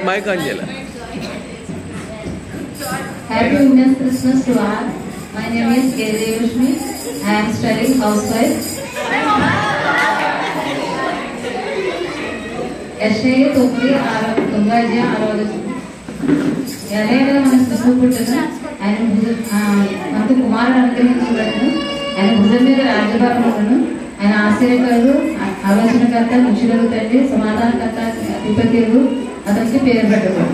Mic on చేయాలి. Happy Women's Christmas to all. My name is Kejayashmi. I am studying housewife. యశ్ఐ 9/6 ఎలాగైనా మన శిశువు పుట్టగా ఆయన మనకు కుమారుడు అనుగ్రహించబడను. ఆయన భుజం మీద రాజ్యభారం ఉండను. ఆయన ఆశ్చర్యకరుడు, ఆలోచనకర్త, ముఖ్యులకు తండ్రి, సమాధానకర్త, అధిపతులు అతనికి పేరు పెట్టబడు.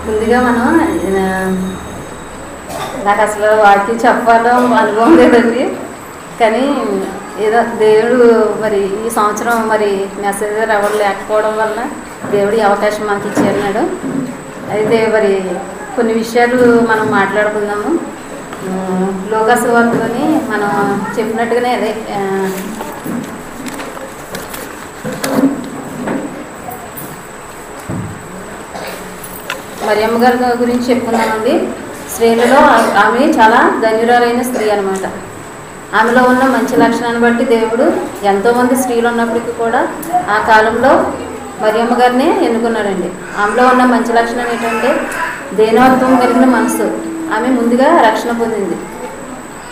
ముందుగా మనం నాకు అసలు వాక్యం చెప్పడం అనుభవం లేదండి. కానీ ఏదో దేవుడు మరి ఈ సంవత్సరం మరి మెసేజర్ ఎవరు లేకపోవడం వల్ల దేవుడు ఈ అవకాశం మనకి ఇచ్చారు. అయితే మరి కొన్ని విషయాలు మనం మాట్లాడుకుందాము. లోకాసువార్తలోని మనం చెప్పినట్టుగానే అదే మరియమ్మ గారి గురించి చెప్పుకున్నామండి. స్త్రీలలో ఆమె చాలా ధన్యురాలైన స్త్రీ అనమాట. ఆమెలో ఉన్న మంచి లక్షణాన్ని బట్టి దేవుడు ఎంతోమంది స్త్రీలు ఉన్నప్పటికీ కూడా ఆ కాలంలో మరియమ్మ గారిని ఎన్నుకున్నాడండి. ఆమెలో ఉన్న మంచి లక్షణం ఏంటంటే దీనత్వం కలిగిన మనసు. ఆమె ముందుగా రక్షణ పొందింది,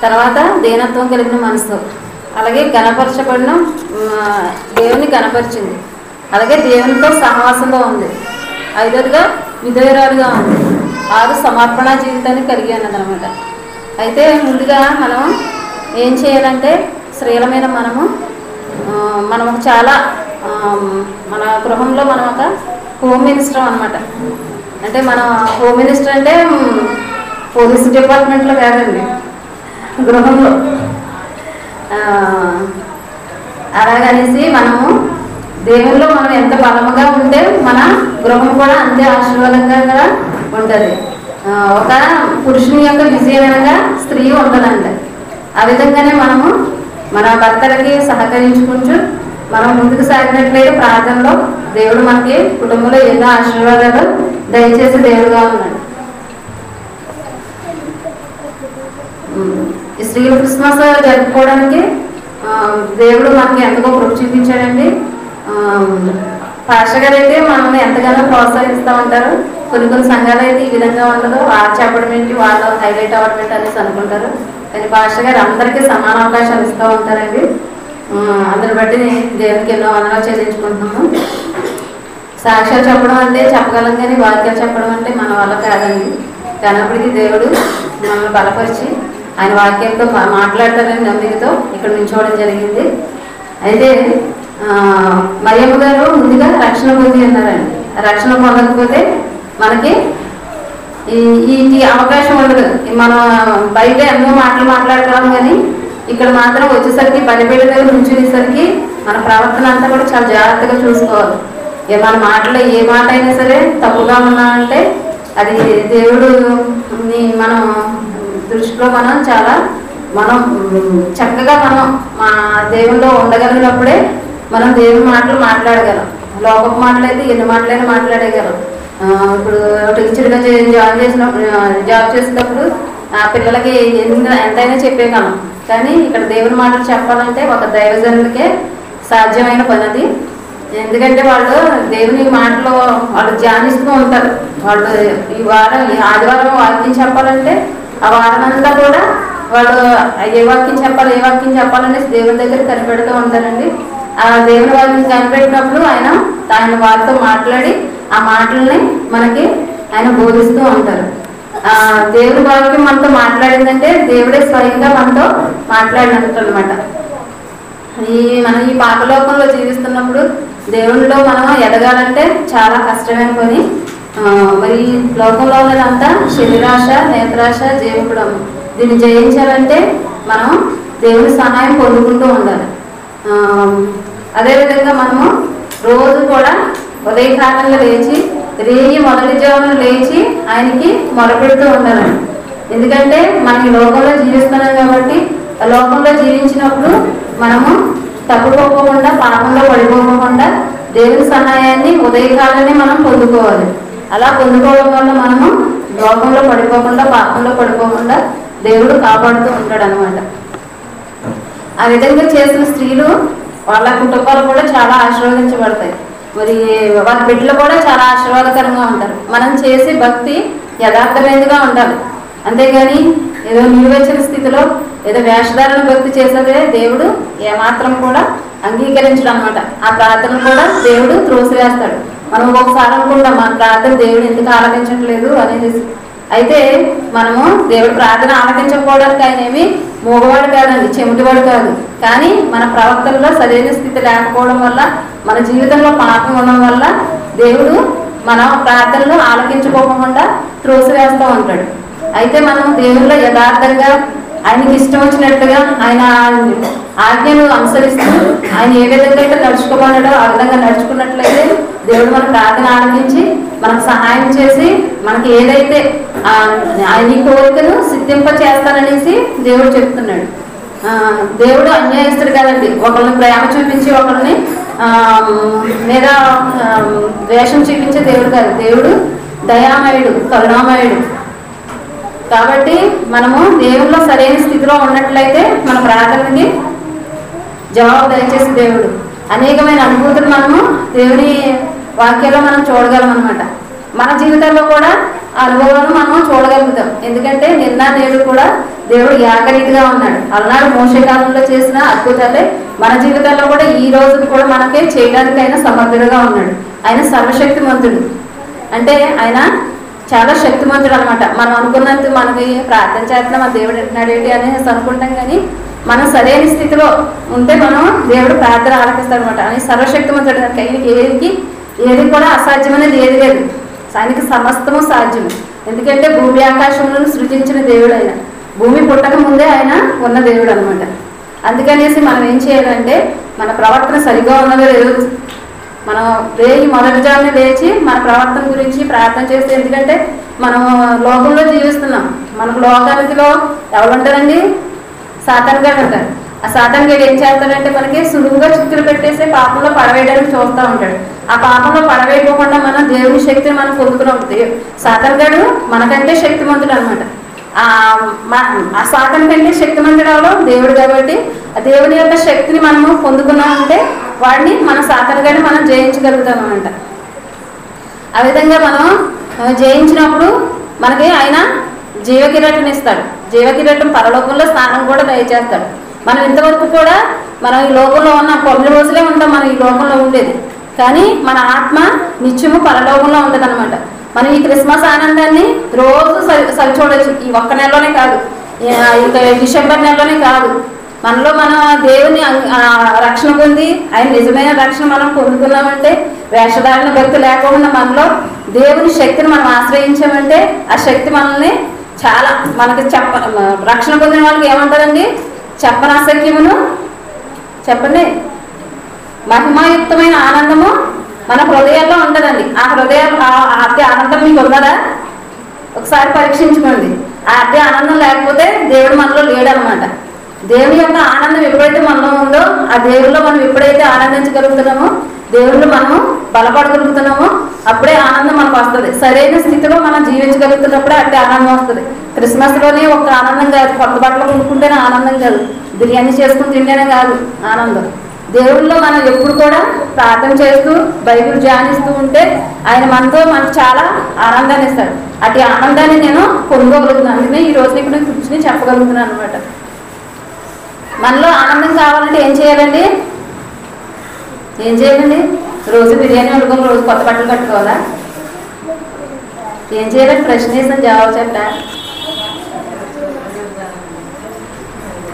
తర్వాత దీనత్వం కలిగిన మనసు, అలాగే గణపరచబడిన దేవుని గణపరిచింది, అలాగే దేవునితో సహవాసంలో ఉంది, 5వదిగా విధేయురాలుగా ఉంది, 6 సమర్పణ జీవితాన్ని కలిగి అన్నదనమాట. అయితే ముందుగా మనం ఏం చేయాలంటే స్త్రీలమైన మనం చాలా మన గృహంలో మనం ఒక హోమ్ మినిస్టర్ అనమాట. అంటే మన హోమ్ మినిస్టర్ అంటే పోలీస్ డిపార్ట్మెంట్లో కాదండి, గృహంలో. అలాగనేసి మనము దేవుల్లో మనం ఎంత బలముగా ఉంటే మన గృహం కూడా అంతే ఆశీర్వాదంగా ఉంటుంది. ఒక పురుషుని యొక్క విజయనంగా స్త్రీ ఉంటుందండి. ఆ విధంగానే మనము మన భర్తలకి సహకరించుకుంటూ మనం ముందుకు సాగినట్లయితే ప్రార్థనలో దేవుడు మనకి కుటుంబంలో ఎన్నో ఆశీర్వాదాలు దయచేసి దేవుడుగా ఉన్నాడు. ఈ స్త్రీల క్రిస్మస్ జరుపుకోవడానికి దేవుడు మనకి ఎంతగా కృప చూపించాడండి. పాస్టర్ గారు అయితే మనల్ని ఎంతగానో ప్రోత్సహిస్తూ ఉంటారు. కొన్ని సంఘాలు అయితే ఈ విధంగా ఉండదు, వాళ్ళు చెప్పడం ఏంటి, వాళ్ళు హైలైట్ అవ్వడం ఏంటి అనేసి అనుకుంటారు. కానీ పాస్టర్ గారు అందరికీ సమాన అవకాశాలు ఇస్తూ ఉంటారండి. అందుని బట్టి దేవునికి ఎన్నో వందనాలు చెల్లించుకుంటున్నాము. సాక్ష్యాలు చెప్పడం అంటే చెప్పగలం, కానీ వాక్యాలు చెప్పడం అంటే మన వల్ల కాదండి. కానప్పటికీ దేవుడు మనల్ని బలపరిచి ఆయన వాక్యంతో మాట్లాడతారని నమ్మికతో ఇక్కడ నిల్చోవడం జరిగింది. అయితే మరియమ్మ గారు ముందుగా రక్షణ పొంది అన్నారండి. రక్షణ పొందకపోతే మనకి ఈ అవకాశం ఉండదు. మనం బయట ఎన్నో మాటలు మాట్లాడగలం, కానీ ఇక్కడ మాత్రం వచ్చేసరికి బలిపీఠ దగ్గర నుంచునేసరికి మన ప్రవర్తన అంతా కూడా చాలా జాగ్రత్తగా చూసుకోవాలి. మన మాటలో ఏ మాట అయినా సరే తప్పుగా ఉన్నామంటే అది దేవుడు మనం దృష్టిలో మనం చక్కగా మనం మా దేవుల్లో ఉండగలిగినప్పుడే మనం దేవుని మాటలు మాట్లాడగలం. లోకపు మాటలు అయితే ఎన్ని మాటలైనా మాట్లాడగలం. ఇప్పుడు టీచర్గా జాబ్ చేసినప్పుడు ఆ పిల్లలకి ఎంతైనా చెప్పేయగలం. కానీ ఇక్కడ దేవుని మాటలు చెప్పాలంటే ఒక దైవజనులకే సాధ్యమైన పని అది. ఎందుకంటే వాళ్ళు దేవుని మాటలో వాళ్ళు ధ్యానిస్తూ ఉంటారు. వాళ్ళు ఈ ఆదివారం వాక్యం చెప్పాలంటే ఆ వారం అంతా కూడా వాళ్ళు ఏ వాక్యం చెప్పాలనేసి దేవుని దగ్గర కనిపెడుతూ ఉంటారండి. ఆ దేవుని వాక్యం కనిపెట్టినప్పుడు ఆయన వారితో మాట్లాడి ఆ మాటల్ని మనకి ఆయన బోధిస్తూ ఉంటారు. దేవుని వాక్యం మనతో మాట్లాడిందంటే దేవుడే స్వయంగా మనతో మాట్లాడినట్టు అనమాట. మనం ఈ పాపలోకంలో జీవిస్తున్నప్పుడు దేవునిలో మనం ఎదగాలంటే చాలా కష్టమైన పని. మరి లోకంలో ఉన్నదంతా శరీరాశ, నేత్రాశ, జీవకుడం. దీన్ని జయించాలంటే మనం దేవుని సహాయం పొందుకుంటూ ఉండాలి. అదేవిధంగా మనము రోజు కూడా ఉదయకాలంలో లేచి మొదటి జామున లేచి ఆయనకి మొరపెడుతూ ఉండాలండి. ఎందుకంటే మనం ఈ లోకంలో జీవిస్తున్నాం కాబట్టి ఆ లోకంలో జీవించినప్పుడు మనము తప్పుకోకుండా పాపంలో పడిపోకుండా దేవుని సహాయాన్ని ఉదయకాలాన్ని మనం పొందుకోవాలి. అలా పొందుకోవడం వల్ల మనము లోకంలో పడిపోకుండా పాపంలో పడిపోకుండా దేవుడు కాపాడుతూ ఉంటాడు అనమాట. ఆ విధంగా చేసిన స్త్రీలు వాళ్ళ కుటుంబాలు కూడా చాలా ఆశీర్వదించబడతాయి. మరి వాళ్ళ బిడ్డలు కూడా చాలా ఆశీర్వాదకరంగా ఉంటారు. మనం చేసే భక్తి యథార్థమైనదిగా ఉండాలి. అంతేగాని ఏదో నిలువెచ్చిన స్థితిలో ఏదో వేషధారణ భక్తి చేసేదే దేవుడు ఏమాత్రం కూడా అంగీకరించడం అనమాట. ఆ ప్రార్థనలు కూడా దేవుడు త్రోసివేస్తాడు. మనం ఒకసారి అనుకుంటాం మన ప్రార్థన దేవుడు ఎందుకు ఆలకించట్లేదు అనేది. అయితే మనము దేవుడు ప్రార్థన ఆలకించకపోవడానికి ఆయన ఏమి మూగవాడు కాదండి, చెమిటివాడు కాదు. కానీ మన ప్రవర్తనలో సరైన స్థితి లేకపోవడం వల్ల, మన జీవితంలో పాపం ఉండడం వల్ల దేవుడు మన ప్రార్థనలు ఆలకించుకోకుండా త్రోసివేస్తూ ఉంటాడు. అయితే మనం దేవుళ్ళో యథార్థంగా ఆయనకి ఇష్టం వచ్చినట్టుగా ఆయన ఆజ్ఞను అనుసరిస్తూ ఆయన ఏ విధంగా అయితే నడుచుకోమన్నాడో ఆ విధంగా నడుచుకున్నట్లయితే దేవుడు మన ప్రార్థన ఆలకించి మనకు సహాయం చేసి మనకి ఏదైతే ఆయన కోరికను సిద్ధింప చేస్తాననేసి దేవుడు చెప్తున్నాడు. దేవుడు అన్యాయస్తుడు కదండి. ఒకరిని ప్రేమ చూపించి ఒకరిని మీద ద్వేషం చూపించే దేవుడు కాదు. దేవుడు దయామయుడు, కరుణామయుడు. కాబట్టి మనము దేవుల్లో సరైన స్థితిలో ఉన్నట్లయితే మన ప్రార్థనకి జవాబు దయచేసి దేవుడు అనేకమైన అనుభూతులు మనము దేవుని వాక్యాల్లో మనం చూడగలం అనమాట. మన జీవితంలో కూడా ఆ అనుభవాలను మనం చూడగలుగుతాం. ఎందుకంటే నిన్న నేడు కూడా దేవుడు ఏకరీతిగా ఉన్నాడు. అలనాడు మోషే కాలంలో చేసిన అద్భుతాలే మన జీవితంలో కూడా ఈ రోజు కూడా మనకే చేయడానికి ఆయన సమర్థుడుగా ఉన్నాడు. ఆయన సర్వశక్తిమంతుడు. అంటే ఆయన చాలా శక్తిమంతుడు అనమాట. మనం అనుకున్నంత మనకి ప్రార్థన చేస్తున్నా మన దేవుడు వింటున్నాడు ఏంటి అనేసి అనుకుంటాం. కానీ మనం సరైన స్థితిలో ఉంటే మనం దేవుడు ప్రార్థన ఆలకిస్తాడు అనమాట. అని సర్వశక్తిమంతుడు. ఆయనకి ఏది కూడా అసాధ్యమనేది ఏది లేదు. ఆయనకి సమస్తము సాధ్యము. ఎందుకంటే భూమి ఆకాశములను సృజించిన దేవుడు ఆయన. భూమి పుట్టక ముందే ఆయన ఉన్న దేవుడు అనమాట. అందుకనేసి మనం ఏం చేయాలంటే మన ప్రవర్తన సరిగా ఉన్నదో లేదో మనం మొదటి జామున లేచి మన ప్రవర్తన గురించి ప్రార్థన చేస్తే, ఎందుకంటే మనం లోకంలో జీవిస్తున్నాం. మనకు లోకానికిలో ఎవరు ఉంటారండి? సాతాను గారు ఉంటారు. ఆ సాతాను గారు ఏం చేస్తాడంటే మనకి సులువుగా చిక్కులు పెట్టేసి పాపంలో పడవేయడానికి చూస్తూ ఉంటాడు. ఆ పాపంలో పడవేయకుండా మనం దేవుని శక్తిని మనం పొందుకుని ఉంటుంది. సాతాను గారు మనకంటే శక్తిమంతుడు అనమాట. ఆ సాతాను కంటే శక్తిమంతుడు అవడం దేవుడు కాబట్టి ఆ దేవుని యొక్క శక్తిని మనము పొందుకున్నామంటే వాడిని మన సాతాను గారిని మనం జయించగలుగుతాం అనమాట. ఆ విధంగా మనం జయించినప్పుడు మనకి ఆయన జీవకిరీటం ఇస్తాడు. జీవకిరీటం పరలోకంలో స్థానం కూడా దయచేస్తాడు. మనం ఇంతవరకు కూడా మనం ఈ లోకంలో ఉన్న కొన్ని రోజులే ఉంటాం. మనం ఈ లోకంలో ఉండేది, కానీ మన ఆత్మ నిత్యము పరలోకంలో ఉంటుంది అనమాట. మనం ఈ క్రిస్మస్ ఆనందాన్ని రోజు సరి చూడొచ్చు. ఈ ఒక్క నెలలోనే కాదు, ఇంకా డిసెంబర్ నెలలోనే కాదు. మనలో మన దేవుని రక్షణ పొంది ఆయన నిజమైన రక్షణ మనం పొందుకున్నామంటే, వేషధారణ భక్తి లేకుండా మనలో దేవుని శక్తిని మనం ఆశ్రయించామంటే ఆ శక్తి మనల్ని చాలా మనకి రక్షణ పొందిన వాళ్ళకి ఏమంటారండి? చెప్పనసఖ్యమును చెప్పండి మహిమాయుక్తమైన ఆనందము మన హృదయాల్లో ఉంటుందండి. ఆ అతి ఆనందం మీకు ఉన్నదా? ఒకసారి పరీక్షించుకోండి. ఆ అతి ఆనందం లేకపోతే దేవుడు మనలో లేడనమాట. దేవుని యొక్క ఆనందం ఎప్పుడైతే మనలో ఉందో, ఆ దేవుల్లో మనం ఎప్పుడైతే ఆనందించగలుగుతున్నామో, దేవుళ్ళు మనము బలపడగలుగుతున్నామో అప్పుడే ఆనందం మనకు వస్తుంది. సరైన స్థితిలో మనం జీవించగలుగుతున్నప్పుడే అట్టే ఆనందం వస్తుంది. క్రిస్మస్లోనే ఒక ఆనందం కాదు, కొత్త బట్టలు కొనుక్కుంటేనే ఆనందం కాదు, బిర్యానీ చేసుకుని తింటేనే కాదు ఆనందం. దేవుళ్ళలో మనం ఎప్పుడు కూడా ప్రార్థన చేస్తూ బైబిల్ ధ్యానిస్తూ ఉంటే ఆయన మనకు చాలా ఆనందాన్ని ఇస్తాడు. అటు ఆనందాన్ని నేను పొందుకోగలుగుతున్నాను. అందుకనే ఈ రోజు ఇక్కడ కూర్చుని చెప్పగలుగుతున్నాను అనమాట. మనలో ఆనందం కావాలంటే ఏం చేయాలండి? రోజు బిర్యానీ వండుకొని రోజు కొత్త బట్టలు కట్టుకోవాలా? ఏం చేయాలని ప్రశ్న వేసిన జవాబు చెప్పా.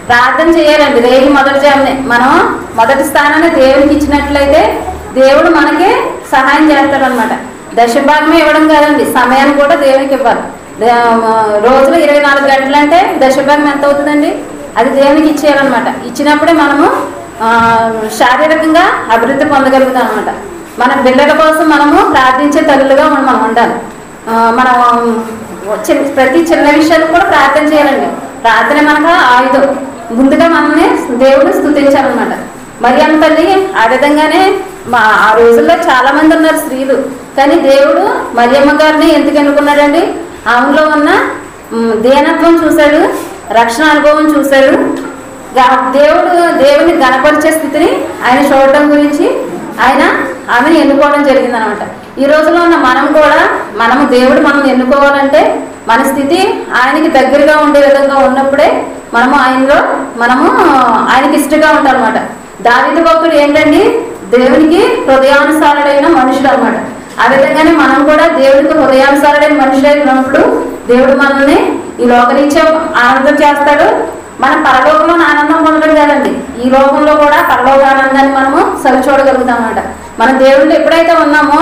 ప్రార్థన చేయాలండి. రేపు మొదటి జామునే మనం మొదటి స్థానాన్ని దేవునికి ఇచ్చినట్లయితే దేవుడు మనకి సహాయం చేస్తాడు అనమాట. దశభాగమే ఇవ్వడం కాదండి, సమయాన్ని కూడా దేవునికి ఇవ్వాలి. రోజులో 24 గంటలు అంటే దశభాగం ఎంత అవుతుందండి? అది దేవునికి ఇచ్చేయాలన్నమాట. ఇచ్చినప్పుడే మనము శారీరకంగా అభివృద్ధి పొందగలుగుతాం అనమాట. మన పిల్లల కోసం మనము ప్రార్థించే తల్లులుగా మనం ఉండాలి. మనం ప్రతి చిన్న విషయాలు కూడా ప్రార్థన చేయాలండి. ప్రార్థన మనకు ఆయుధం. ముందుగా మనల్ని దేవుడు స్తుతించాలన్నమాట. మరియమ్మ తల్లి ఆ విధంగానే ఆ రోజుల్లో చాలా మంది ఉన్నారు స్త్రీలు, కానీ దేవుడు మరియమ్మ గారిని ఎందుకు ఎన్నుకున్నాడండి? ఆమెలో ఉన్న దీనత్వం చూశాడు, రక్షణ అనుభవం చూశాడు. దేవుని గణపరిచే స్థితిని ఆయన చూడటం గురించి ఆయన ఆమెను ఎన్నుకోవడం జరిగింది అనమాట. ఈ రోజులో ఉన్న మనము దేవుడు మనల్ని ఎన్నుకోవాలంటే మన స్థితి ఆయనకి దగ్గరగా ఉండే విధంగా ఉన్నప్పుడే మనము ఆయనకి ఇష్టంగా ఉంటాం అనమాట. దావీదు భక్తుడు ఏంటండి? దేవునికి హృదయానుసారుడైన మనుషుడు అనమాట. ఆ విధంగానే మనం కూడా దేవుడికి హృదయానుసారుడైన మనుషులై ఉన్నప్పుడు దేవుడు మనల్ని ఈ లోకరీత్యా ఆనందం చేస్తాడు. మన పరలోకంలో ఆనందం పొందడం కాదండి, ఈ లోకంలో కూడా పరలోక ఆనందాన్ని మనము సరి చూడగలుగుతాం అన్నమాట. మన దేవుళ్ళు ఎప్పుడైతే ఉన్నామో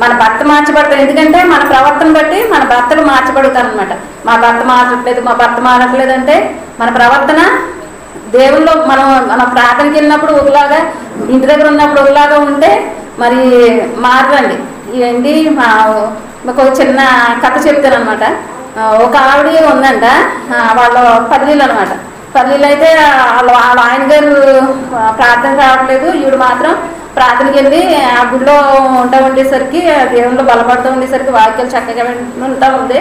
మన భర్త మార్చబడతారు. ఎందుకంటే మన ప్రవర్తన బట్టి మన భర్తలు మార్చబడతారు అనమాట. మా భర్త మారట్లేదు అంటే మన ప్రవర్తన దేవుళ్ళు మన ప్రార్థనకి వెళ్ళినప్పుడు ఒకలాగా, ఇంటి దగ్గర ఉన్నప్పుడు ఒకలాగా ఉంటే మరి మారండి. ఏంటి ఒక చిన్న కథ చెప్తాను అనమాట. ఒక ఆవిడ ఉందంట, వాళ్ళ పల్లీలు అనమాట. పల్లీలు అయితే వాళ్ళ ఆయన గారు ప్రార్థన రావట్లేదు, ఈవిడ మాత్రం ప్రార్థనకి వెళ్ళి ఆ గుడిలో ఉండేసరికి దేవుళ్ళు బలపడుతూ ఉండేసరికి వాక్యాలు చక్కగా వింటూ ఉంది.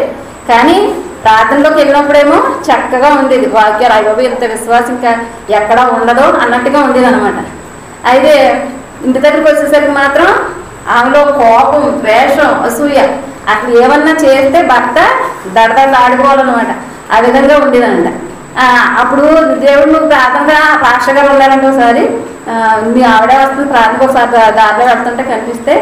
కానీ ప్రార్థనలోకి వెళ్ళినప్పుడేమో చక్కగా ఉండేది వాక్యాలు. అయ్యో ఇంత విశ్వాసం ఇంకా ఎక్కడా ఉండదో అన్నట్టుగా ఉండేది అనమాట. అయితే ఇంటి దగ్గరికి వచ్చేసరికి మాత్రం ఆమెలో కోపం, ద్వేషం, అసూయ, అట్లా ఏమన్నా చేస్తే భర్త దడదడ ఆడుకోవాలన్నమాట. ఆ విధంగా ఉండేదన్నమాట. అప్పుడు దేవుడు నువ్వు ప్రార్థనగా పాస్టర్ గారు ఉన్నారంటే ఒకసారి మీ ఆవిడే వస్తుంది ప్రార్థనకు, ఒకసారి దారిలో వెళ్తుంటే కనిపిస్తే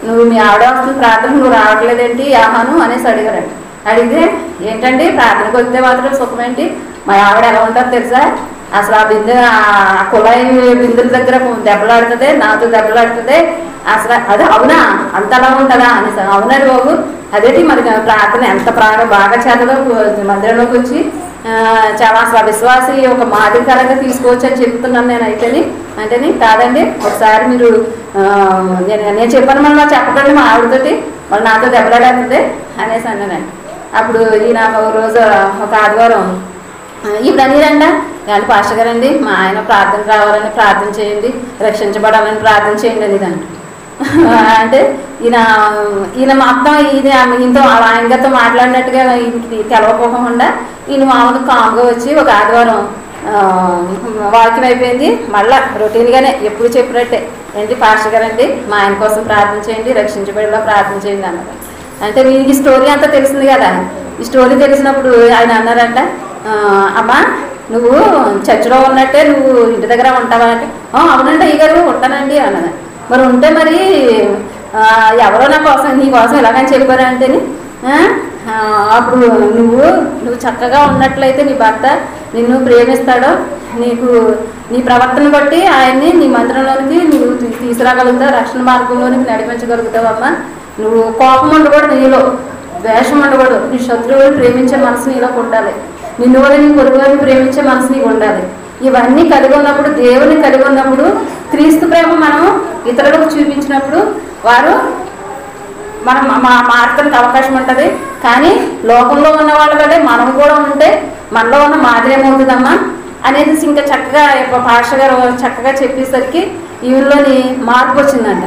నువ్వు మీ ఆవిడే వస్తుంది ప్రార్థన నువ్వు రావట్లేదేంటి యాహాను అనేసి అడిగారండి. అడిగితే ఏంటండి ప్రార్థనకు వస్తే మాత్రం సుఖమేంటి, మా ఆవిడ ఎలా ఉంటారో తెలుసా, అసలు ఆ కుళాయి బిందుల దగ్గర దెబ్బలాడుతుంది, నాతో దెబ్బలాడుతుంది, అసలు అదే అవునా అంతలా ఉంటుందా అనేసి. అవునండి బాబు, అదేంటి మరి ప్రార్థన ఎంత బాగా చేతదో మందిరంలోకి వచ్చి చాలా అసలు విశ్వాసి ఒక మాదిరికరంగా తీసుకోవచ్చు అని చెప్తున్నాను నేను. అంటేని కాదండి, ఒకసారి మీరు నేను చెప్పాను మళ్ళీ చెప్పకండి మా ఆవిడతోటి, వాళ్ళు నాతో దెబ్బలాడుతుంది అనేసి అన్నానండి. అప్పుడు ఈయన ఒక రోజు ఒక ఆదివారం ఇప్పుడు అనిరంట అంటే పాస్టర్ గారండి మా ఆయన ప్రార్థన రావాలని ప్రార్థన చేయండి, రక్షించబడాలని ప్రార్థన చేయండి అనేదండి. అంటే ఈయన మొత్తం ఈయనతో ఆయన గారితో మాట్లాడినట్టుగా ఈయనకి తెలవపోకుండా ఈయన మామూలుగా కామ్గా వచ్చి ఒక ఆదివారం వాక్యం అయిపోయింది, మళ్ళీ రొటీన్గానే ఎప్పుడు చెప్పినట్టే ఏంటి పాస్టర్ గారండి మా ఆయన కోసం ప్రార్థన చేయండి, రక్షించబడేలా ప్రార్థన చేయండి అన్నారు. అంటే మీకు ఈ స్టోరీ అంతా తెలిసింది కదా. ఈ స్టోరీ తెలిసినప్పుడు ఆయన అన్నారంట, అమ్మా నువ్వు చర్చిలో ఉన్నట్టే నువ్వు ఇంటి దగ్గర ఉంటావా అంటే, అవునండి అయ్యగారు ఉంటానండి అన్నది. మరి ఉంటే మరి ఎవరో నీ కోసం ఇలాగని చెప్పారంటేని అప్పుడు నువ్వు చక్కగా ఉన్నట్లయితే నీ భర్త నిన్ను ప్రేమిస్తాడో, నీ ప్రవర్తన బట్టి ఆయన్ని నీ మందిరంలోనికి నువ్వు తీసుకురాగలుగుతావు, రక్షణ మార్గంలోనికి నడిపించగలుగుతావమ్మా. నువ్వు కోపం ఉండకూడదు, నీలో ద్వేషం ఉండకూడదు, నీ శత్రువుని ప్రేమించే మనసు నీలోకి ఉండాలి, నిన్ను వల్ల నీ పొరుగుని ప్రేమించే మనసు నీకు ఉండాలి. ఇవన్నీ కలిగి ఉన్నప్పుడు, దేవుని కలిగి ఉన్నప్పుడు, క్రీస్తు ప్రేమ మనం ఇతరులకు చూపించినప్పుడు వారు మారడానికి అవకాశం ఉంటుంది. కానీ లోకంలో ఉన్న వాళ్ళ వల్లే మనం కూడా ఉంటే మనలో ఉన్న మాదిరి ఏమవుతుందమ్మా అనేది ఇంకా చక్కగా పాస్టర్ గారు చక్కగా చెప్పేసరికి ఈవిలోని మార్పు వచ్చిందంట.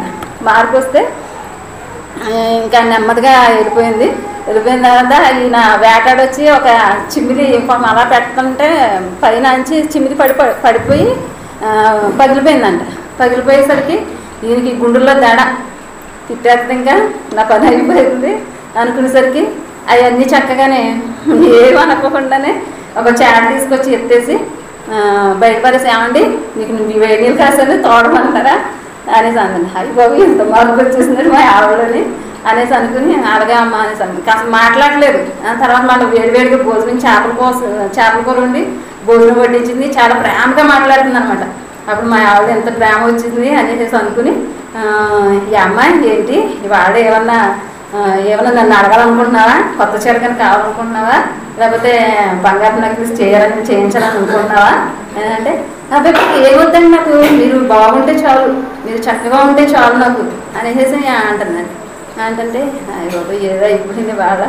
మార్పు వస్తే ఇంకా నెమ్మదిగా వెళ్ళిపోయిన తర్వాత ఈయన వేటాడొచ్చి ఒక చిమ్మిలి అలా పెడుతుంటే పైన నుంచి చిమ్మిలి పడిపోయి పగిలిపోయిందంట. పగిలిపోయేసరికి ఈయనకి గుండెల్లో దడ తిట్టేస్తుంది, ఇంకా నా పని అయిపోయింది అనుకునేసరికి అవన్నీ చక్కగానే ఏమనుకోకుండానే ఒక చాట తీసుకొచ్చి ఎత్తేసి బయటపడేసి ఏమండి మీకు నువ్వు వేడి నీళ్ళు కాసాను తోడమంటారా అనేసి అందండి. అయ్యి బాబు ఎంత మార్పు వచ్చేసిందండి మా ఆవిడని అనేసి అనుకుని అలాగే అమ్మ అనేసి అనుకుని కాస్త మాట్లాడలేదు. తర్వాత మళ్ళీ వేడివేడిగా భోజనం చేపల కూర ఉండి భోజనం వడ్డించింది, చాలా ప్రేమగా మాట్లాడుతుంది అనమాట. అప్పుడు మా ఆవిడ ఎంత ప్రేమ వచ్చింది అనేసి అనుకుని ఈ అమ్మాయి ఏంటి ఇవాళ ఏమన్నా నన్ను అడగాలనుకుంటున్నావా, కొత్త చీరకని కావాలనుకుంటున్నావా, లేకపోతే బంగారు నెక్లెస్ చేయించాలని అనుకుంటున్నావా అంటే అబ్బాయి ఏమవుతుంది నాకు, మీరు బాగుంటే చాలు, మీరు చక్కగా ఉంటే చాలు నాకు అనేసి అంటుందండి. అంటే బాబు ఏదో అయిపోయింది బాగా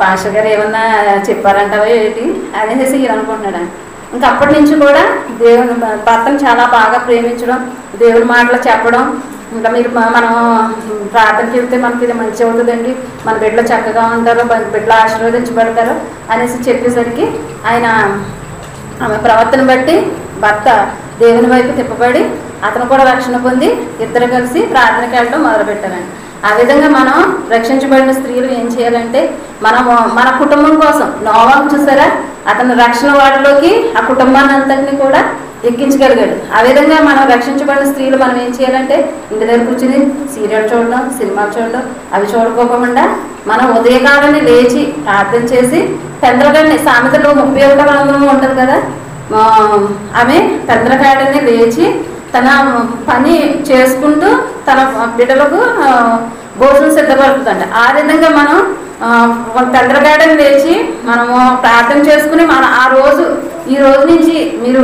పాస్టర్ గారు ఏమన్నా చెప్పారంటావా ఏంటి అనేసి అనుకుంటున్నాడు. ఇంకా అప్పటి నుంచి కూడా దేవుని భర్తను చాలా బాగా ప్రేమించడం, దేవుని మాటలు చెప్పడం, ఇంకా మీరు మనం ప్రార్థనకి వెళ్తే మనకి ఇది మంచి అవుతుందండి, మన బిడ్డలు చక్కగా ఉంటారు, బిడ్డలు ఆశీర్వదించబడతారు అనేసి చెప్పేసరికి ఆయన ఆమె ప్రవర్తన బట్టి భర్త దేవుని వైపు తిప్పబడి అతను కూడా రక్షణ పొంది ఇద్దరు కలిసి ప్రార్థనకి వెళ్ళడం మొదలుపెట్టారండి. ఆ విధంగా మనం రక్షించబడిన స్త్రీలు ఏం చేయాలంటే మనము మన కుటుంబం కోసం నోవాహు చూసారా, అతను రక్షణ వాడిలోకి ఆ కుటుంబాన్ని అంతటిని కూడా ఎక్కించగలిగాడు. ఆ విధంగా మనం రక్షించబడిన స్త్రీలు మనం ఏం చేయాలంటే ఇంటి దగ్గర కూర్చుని సీరియల్ చూడడం, సినిమాలు చూడడం అవి చూడుకోకుండా మనం ఉదయకాలాన్ని లేచి ప్రార్థన చేసి పెందలగడ్ని సామెతలో 31 ఉంటుంది కదా, ఆమె పెందలకాడని లేచి తన పని చేసుకుంటూ తన బిడ్డలకు భోజనం సిద్ధపడుతుందంట. ఆ విధంగా మనం పెందలకాడని లేచి మనము ప్రార్థన చేసుకుని మన ఈ రోజు నుంచి మీరు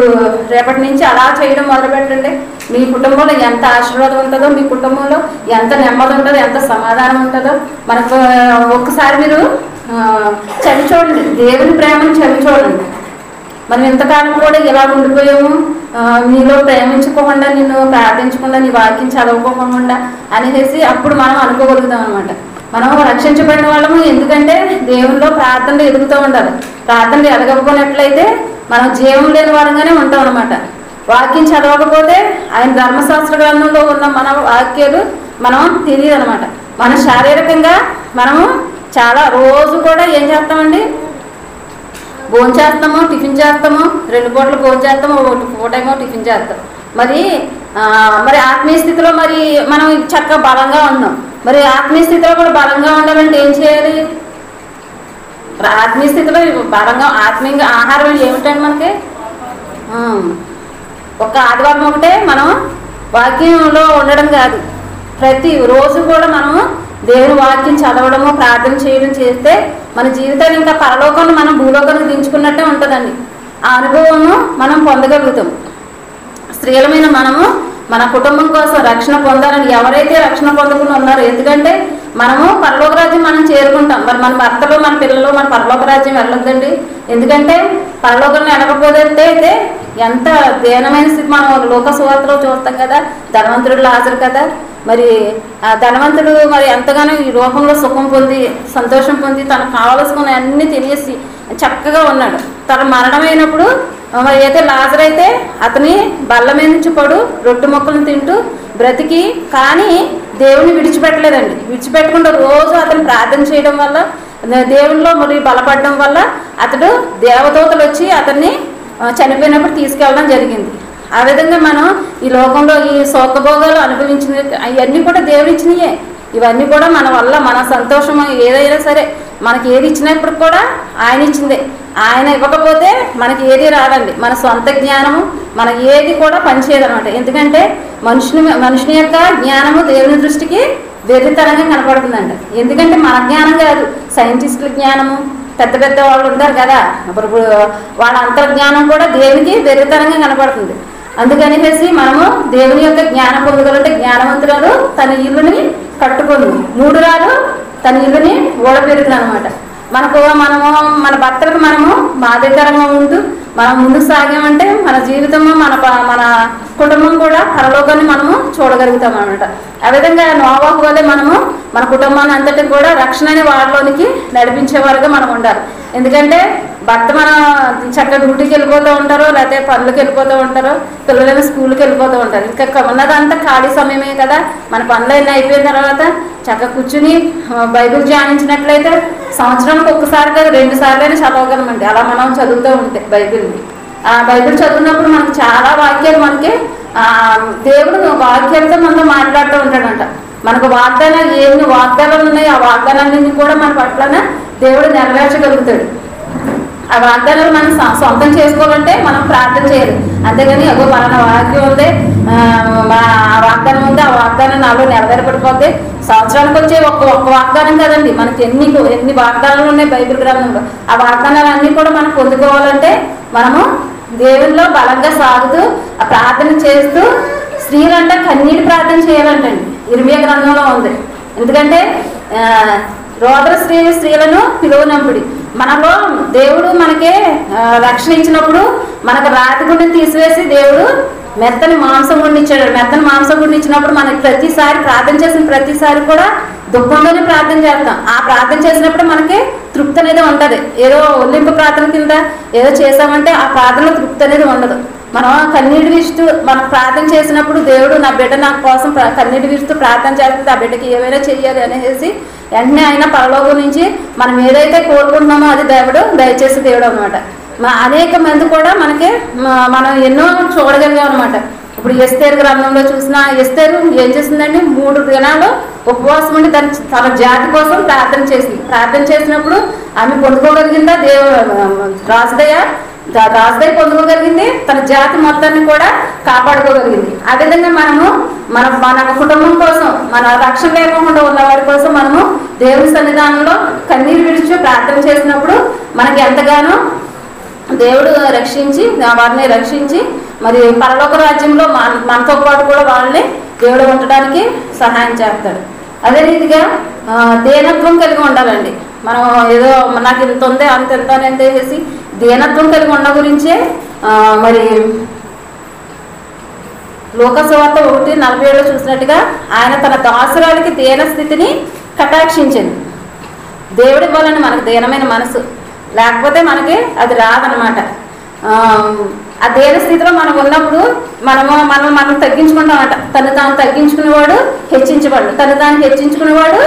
రేపటి నుంచి అలా చేయడం మొదలుపెట్టండి. మీ కుటుంబంలో ఎంత ఆశీర్వాదం ఉంటుందో, మీ కుటుంబంలో ఎంత నెమ్మది ఉంటుందో, ఎంత సమాధానం ఉంటుందో మనకు ఒక్కసారి మీరు చవి చూడండి, దేవుని ప్రేమను చవి చూడండి. మనం ఎంతకాలం కూడా ఇలా ఉండిపోయాము, నీలో ప్రేమించుకోకుండా, నిన్ను ప్రార్థించకుండా, నీ వాక్యం చదవుకోకుండా అనేసి అప్పుడు మనం అనుకోగలుగుతాం అనమాట. మనం రక్షించబడిన వాళ్ళము ఎందుకంటే దేవునిలో ప్రార్థనలు ఎదుగుతూ ఉండాలి. ప్రార్థనలు ఎదగకపోయినట్లయితే మనం జీవం లేని వారంగానే ఉంటాం అనమాట. వాక్యం చదవకపోతే ఆయన ధర్మశాస్త్ర గ్రంథంలో ఉన్న మన వాక్యాలు మనం తెలియదు అనమాట. మన శారీరకంగా మనము చాలా రోజు కూడా ఏం చేస్తామండి, భోజనం చేస్తాము, టిఫిన్ చేస్తాము, 2 పూటలు భోజనం చేస్తాము, 1 పూటేమో టిఫిన్ చేస్తాం. మరి ఆత్మీయ స్థితిలో మరి మనం చక్కగా బలంగా ఉన్నాం. మరి ఆత్మీయ స్థితిలో కూడా బలంగా ఉండాలంటే ఏం చేయాలి? ఆత్మీయ స్థితిలో బలంగా ఆత్మీయంగా ఆహారం ఏమిటండి మనకి? ఒక ఆదివారం ఒకటే మనం వాక్యంలో ఉండడం కాదు, ప్రతి రోజు కూడా మనము దేవుని వాక్యం చదవడము, ప్రార్థన చేయడం చేస్తే మన జీవితాన్ని ఇంకా పరలోకాన్ని మనం భూలోకానికి దించుకున్నట్టే ఉంటుందండి. ఆ అనుభవము మనం పొందగలుగుతాం. స్త్రీలమైన మనము మన కుటుంబం కోసం రక్షణ పొందాలని ఎవరైతే రక్షణ పొందకుండా ఉన్నారో, ఎందుకంటే మనము పరలోక రాజ్యం మనం చేరుకుంటాం. మరి మన భర్తలు, మన పిల్లలు మన పరలోక రాజ్యం వెళ్ళొద్దండి. ఎందుకంటే పరలోకంలో వెళ్ళకపోతే అయితే ఎంత దీనమైన స్థితి మనం లోక సువార్తలో చూస్తాం కదా, ధనవంతుడు లాజరు కదా. మరి ఆ ధనవంతుడు మరి ఎంతగానో ఈ లోకంలో సుఖం పొంది సంతోషం పొంది తనకు కావలసిన అన్నీ తినేసి చక్కగా ఉన్నాడు. తన మరణమైనప్పుడు మరి అయితే లాజరు అయితే అతని బల్ల మీద నుంచి పడు రొట్టె ముక్కలను తింటూ బ్రతికి, కానీ దేవుని విడిచిపెట్టలేదండి. విడిచిపెట్టకుండా రోజు అతను ప్రార్థన చేయడం వల్ల, దేవునిలో మరి బలపడడం వల్ల అతడు దేవదూతలు వచ్చి అతన్ని చనిపోయినప్పుడు తీసుకెళ్ళడం జరిగింది. ఆ విధంగా మనం ఈ లోకంలో ఈ శోకభోగాలు అనుభవించిన అవన్నీ కూడా దేవుడు ఇచ్చినయే. ఇవన్నీ కూడా మన వల్ల మన సంతోషం ఏదైనా సరే మనకి ఏది ఇచ్చినప్పుడు కూడా ఆయన ఇచ్చిందే. ఆయన ఇవ్వకపోతే మనకి ఏది రాదండి. మన సొంత జ్ఞానము మన ఏది కూడా పనిచేయదనమాట. ఎందుకంటే మనుషుని యొక్క జ్ఞానము దేవుని దృష్టికి వెర్రితనంగా కనపడుతుందండి. ఎందుకంటే మన జ్ఞానం కాదు, సైంటిస్టుల జ్ఞానము, పెద్ద పెద్ద వాళ్ళు ఉంటారు కదా, ఇప్పుడు వాళ్ళ అంతర్జ్ఞానం కూడా దేవునికి వెర్రితనంగా కనపడుతుంది. అందుకనిసేసి మనము దేవుని యొక్క జ్ఞానం పొందగలంటే జ్ఞానవంతురాలు తన ఇల్లుని కట్టుకుంది, 3 రాలు తన ఇల్లుని ఓడపెరుగుతుంది అనమాట. మనము మన భర్తలకు మనము బాధ్యతరంగా ఉంటూ మనం ముందుకు సాగామంటే మన జీవితము మన కుటుంబం కూడా పరలోకాన్ని మనము చూడగలుగుతాం అనమాట. ఆ విధంగా నోవాహు వల్లే మనము మన కుటుంబాన్ని అంతటిని కూడా రక్షణ అనే వారిలోనికి నడిపించేవారుగా మనం ఉండాలి. ఎందుకంటే భర్త మన చక్కగా డ్యూటీకి వెళ్ళిపోతూ ఉంటారు, లేకపోతే పనులకు వెళ్ళిపోతూ ఉంటారు, పిల్లలైనా స్కూల్కి వెళ్ళిపోతూ ఉంటారు. ఇంకా ఉన్నదంతా ఖాళీ సమయమే కదా. మన పనులన్నీ అయిపోయిన తర్వాత చక్కగా కూర్చుని బైబిల్ ధ్యానించినట్లయితే సంవత్సరానికి ఒక్కసారి కాదు 2 సార్లైనా చదవగలమండి. అలా మనం చదువుతూ ఉంటే బైబిల్ని, ఆ బైబిల్ చదివినప్పుడు మనకు చాలా వాక్యాలు మనకి దేవుడు వాక్యాలతో మనతో మాట్లాడుతూ ఉంటాడంట. మనకు వాగ్దానాలు ఎన్ని వాగ్దానాలు ఉన్నాయి, ఆ వాగ్దానాలన్నీ కూడా మన పట్లన దేవుడు నెరవేర్చగలుగుతాడు. ఆ వాగ్దానాలు మనం సొంతం చేసుకోవాలంటే మనం ప్రార్థన చేయాలి. అంతేగాని అగో మన వాక్యం ఉంది, ఆ వాగ్దానం ఉంది, ఆ వాగ్దానం నాలో నెరవేరపడిపోతే సంవత్సరానికి వచ్చే ఒక్క వాగ్దానం కదండి. మనకి ఎన్ని వాగ్దానాలు ఉన్నాయి బైబిల్ గ్రంథంలో. ఆ వాగ్దానాలన్నీ కూడా మనం పొందుకోవాలంటే మనము దేవునిలో బలంగా సాగుతూ ఆ ప్రార్థన చేస్తూ, స్త్రీలంటే కన్నీటి ప్రార్థన చేయాలంటండి. ఇర్మియా గ్రంథంలో ఉంది. ఎందుకంటే రోదర స్త్రీలను పిలువనంపుడి. మనలో దేవుడు మనకే రక్షణ ఇచ్చినప్పుడు మనకు రాతి గుండెని తీసివేసి దేవుడు మెత్తని మాంసం గుండి ఇచ్చాడు. మెత్తని మాంసం గుండి ఇచ్చినప్పుడు మనకి ప్రతిసారి ప్రార్థన చేసిన ప్రతిసారి కూడా దుఃఖంలోనే ప్రార్థన చేస్తాం. ఆ ప్రార్థన చేసినప్పుడు మనకి తృప్తి అనేది ఉంటుంది. ఏదో ఒలింపు ప్రార్థన కింద ఏదో చేసామంటే ఆ ప్రార్థనలో తృప్తి అనేది ఉండదు. మనం కన్నీటి విస్తూ మనం ప్రార్థన చేసినప్పుడు దేవుడు నా బిడ్డ నా కోసం కన్నీటి విస్తూ ప్రార్థన చేస్తుంది, ఆ బిడ్డకి ఏమైనా చెయ్యాలి అనేసి వెంటనే ఆయన పరలోకం నుంచి మనం ఏదైతే కోరుకుంటున్నామో అది దేవుడు దయచేసి దేవుడు అనమాట. అనేక మంది కూడా మనకి మనం ఎన్నో చూడగలిగాం అనమాట. ఇప్పుడు ఎస్తేరు గ్రంథంలో చూసిన ఎస్తేరు ఏం చేసిందండి, 3 దినాలు ఉపవాసం ఉండి తన జాతి కోసం ప్రార్థన చేసింది. ప్రార్థన చేసినప్పుడు ఆమె పొందుకోగలిగిందా రాజుదయ పొందుకోగలిగింది, తన జాతి మొత్తాన్ని కూడా కాపాడుకోగలిగింది. ఆ విధంగా మనము మన కుటుంబం కోసం, మన రక్షణ లేకుండా ఉన్న వారి కోసం మనము దేవుని సన్నిధానంలో కన్నీరు విడిచి ప్రార్థన చేసినప్పుడు మనకి ఎంతగానో దేవుడు వారిని రక్షించి మరి పరలోక రాజ్యంలో మనతో పాటు కూడా వాళ్ళని దేవుడు ఉండడానికి సహాయం చేస్తాడు. అదే రీతిగా దీనత్వం కలిగి ఉండాలండి. మనం ఏదో నాకు ఇంత ఉంది అంత ఎంత అని చెప్పేసి దీనత్వం కలిగి ఉన్న గురించే మరి లోకసువార్త 1:47 చూసినట్టుగా ఆయన తన దాసురాలికి దీన స్థితిని కటాక్షించింది. దేవుడి ఇవ్వాలని మనకు దీనమైన మనసు, లేకపోతే మనకి అది రాదనమాట. ఆ దీన స్థితిలో మనం ఉన్నప్పుడు మనం తగ్గించుకుంటామట. తను తాను తగ్గించుకునేవాడు హెచ్చించబడు, తను తాను హెచ్చించుకునేవాడు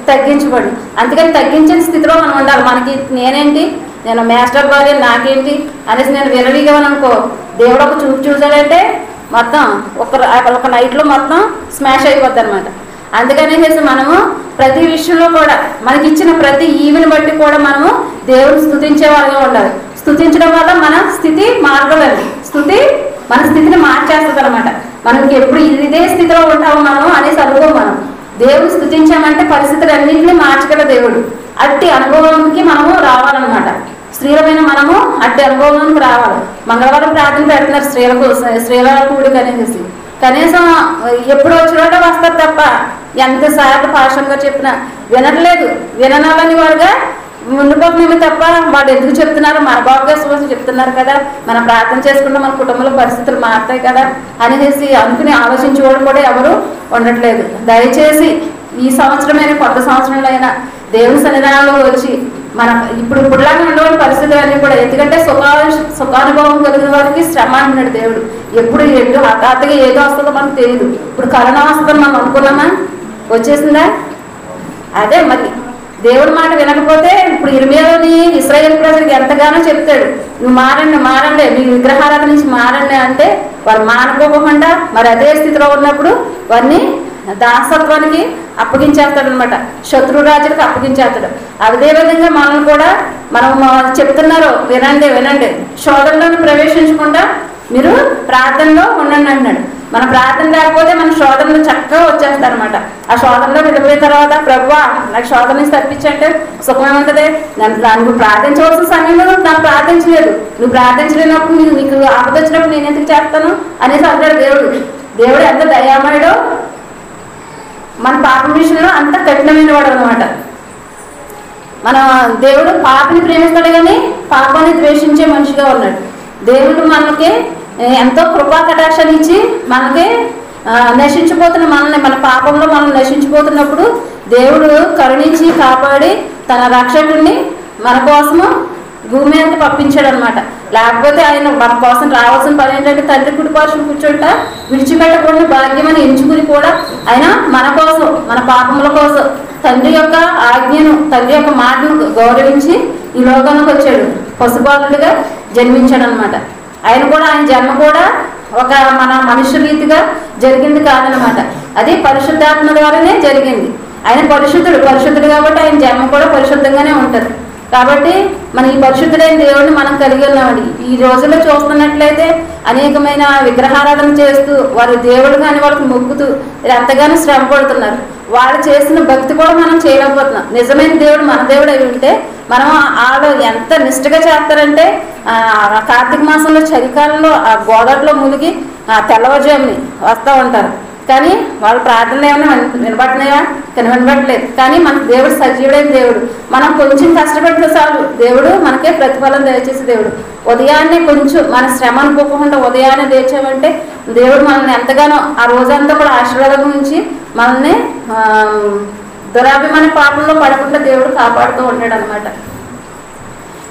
తగ్గించబడు. అందుకని తగ్గించిన స్థితిలో మనం ఉండాలి. మనకి నేనేంటి, నేను మాస్టర్ భార్య నాకేంటి అనేసి నేను విరవీగవనుకో, దేవుడు ఒక చూపు చూసాడంటే మొత్తం ఒక నైట్లో మొత్తం స్మాష్ అయిపోద్ది అనమాట. అందుకనేసి మనము ప్రతి విషయంలో కూడా మనకి ఇచ్చిన ప్రతి ఈవిని బట్టి కూడా మనము దేవుని స్తుతించే వాళ్ళగా ఉండాలి. స్తుతించడం వల్ల మన స్థితి మారగలండి. మన స్థితిని మార్చేస్తుంది అనమాట. మనకి ఎప్పుడు ఇదే స్థితిలో ఉంటాము మనం అనేసి అనుభవం. మనం దేవుని స్తుతించామంటే పరిస్థితులన్నింటినీ మార్చగల దేవుడు. అట్టి అనుభవానికి మనము రావాలన్నమాట. స్త్రీలమైన మనము అట్టి అనుభవానికి రావాలి. మంగళవారం ప్రార్థన పెడుతున్నారు స్త్రీల కూడిక అనేసి. కనీసం ఎప్పుడు వచ్చినట్టు వస్తారు తప్ప ఎంతసార్లు పాషంగా చెప్పినా వినట్లేదు. విననాలని వారుగా ఉండిపోతున్నామే తప్ప వాళ్ళు ఎందుకు చెప్తున్నారు, మన బాబుగా కోసం చెప్తున్నారు కదా, మనం ప్రార్థన చేసుకుంటే మన కుటుంబంలో పరిస్థితులు మారుతాయి కదా అనేసి అనుకుని ఆలోచించేవాడు కూడా ఎవరు ఉండట్లేదు. దయచేసి ఈ సంవత్సరమైన కొత్త సంవత్సరంలో అయినా దేవుని సన్నిధానంలో వచ్చి ఇప్పుడులాగా ఉండేవాడి పరిస్థితులు అన్నీ కూడా, ఎందుకంటే సుఖానుభవం కలిగిన వారికి శ్రమ అంటున్నాడు దేవుడు. ఎప్పుడు హఠాత్తుగా ఏదో వస్తుందో మనకు తెలియదు. ఇప్పుడు కరోనా వస్తుందని మనం అనుకున్నామా, వచ్చేసిందా? అదే మరి దేవుడి మాట వినకపోతే ఇప్పుడు ఇర్మియాలోని ఇశ్రాయేల్ ప్రజలకు ఎంతగానో చెప్తాడు, నువ్వు మారండి మీ విగ్రహారాధన నుంచి మారండి అంటే వారు మానుకోకుండా మరి అదే స్థితిలో ఉన్నప్పుడు వారిని దాసత్వానికి అప్పగించేస్తాడు అనమాట. శత్రురాజులకు అప్పగించేస్తాడు. అదేవిధంగా మనల్ని కూడా మనం చెప్తున్నారు, వినండి శోధనలోని ప్రవేశించకుండా మీరు ప్రార్థనలో ఉండండి అంటున్నాడు. మన ప్రార్థన లేకపోతే మన శోధనలు చక్కగా వచ్చేస్తారనమాట. ఆ శోధనలో వెళ్ళిపోయిన తర్వాత ప్రభువా నాకు శోధన నుంచి తప్పించంటే సుఖమేముంటుంది. నువ్వు ప్రార్థించవలసిన సమయంలో నాకు ప్రార్థించలేదు, నువ్వు ప్రార్థించలేనప్పుడు నీకు ఆపద వచ్చినప్పుడు నేను ఎందుకు చేస్తాను అనేసి అంటాడు దేవుడు. దేవుడు ఎంత దయామయుడో, మన పాపం విషయంలో అంత కఠినమైన వాడు అనమాట. మన దేవుడు పాపని ప్రేమిస్తాడు కానీ పాపాన్ని ద్వేషించే మనిషిగా ఉన్నాడు. దేవుడు మనకి ఎంతో కృపా కటాక్షాన్ని ఇచ్చి మనకి నశించిపోతున్న మన పాపంలో మనం నశించిపోతున్నప్పుడు దేవుడు కరుణించి కాపాడి తన రక్షకుడిని మన కోసము భూమి అంతా పంపించాడు అనమాట. లేకపోతే ఆయన మన కోసం రావాల్సిన పని ఏంటంటే తండ్రి కుడి పార్శ్వన కూర్చుంటా విడిచిపెట్టకుండా భాగ్యమని ఎంచుకుని కూడా ఆయన మన కోసం, మన పాపముల కోసం తండ్రి యొక్క ఆజ్ఞను, తండ్రి యొక్క మాటను గౌరవించి ఈ లోకానికి వచ్చాడు. పశుపాలుడిగా జన్మించాడు అనమాట. ఆయన జన్మ కూడా ఒక మన మనుష్య రీతిగా జరిగింది కాదనమాట. అది పరిశుద్ధాత్మ ద్వారానే జరిగింది. ఆయన పరిశుద్ధుడు కాబట్టి ఆయన జన్మ కూడా పరిశుద్ధంగానే ఉంటుంది. కాబట్టి మన ఈ పరిశుద్ధుడైన దేవుడిని మనం కలిగి ఉన్నామండి. ఈ రోజుల్లో చూస్తున్నట్లయితే అనేకమైన విగ్రహారాధన చేస్తూ వారు దేవుడు కానీ వాళ్ళకి మొక్కుతూ ఎంతగానో శ్రమ పడుతున్నారు. వాళ్ళు చేసిన భక్తి కూడా మనం చేయలేకపోతున్నాం. నిజమైన దేవుడు మన దేవుడు అయి ఉంటే మనం వాళ్ళు ఎంత నిష్ఠగా చేస్తారంటే కార్తీక మాసంలో చలికాలంలో ఆ గోదావరిలో మునిగి తెల్లవారుజాముని వస్తూ ఉంటారు. కానీ వాళ్ళ ప్రార్థనలు ఏమైనా వినపడుతున్నాయా? కనబడట్లేదు. కానీ మనకు దేవుడు సజీవుడైన దేవుడు. మనం కొంచెం కష్టపడితే చాలు దేవుడు మనకే ప్రతిఫలం దయచేసి దేవుడు. ఉదయాన్నే కొంచెం మన శ్రమ అనుకోకుండా ఉదయాన్నే లేచామంటే దేవుడు మనల్ని ఎంతగానో ఆ రోజంతా కూడా ఆశీర్వాదం నుంచి మనల్ని దురాభిమాన పాపంలో పడకుండా దేవుడు కాపాడుతూ ఉంటాడు అనమాట.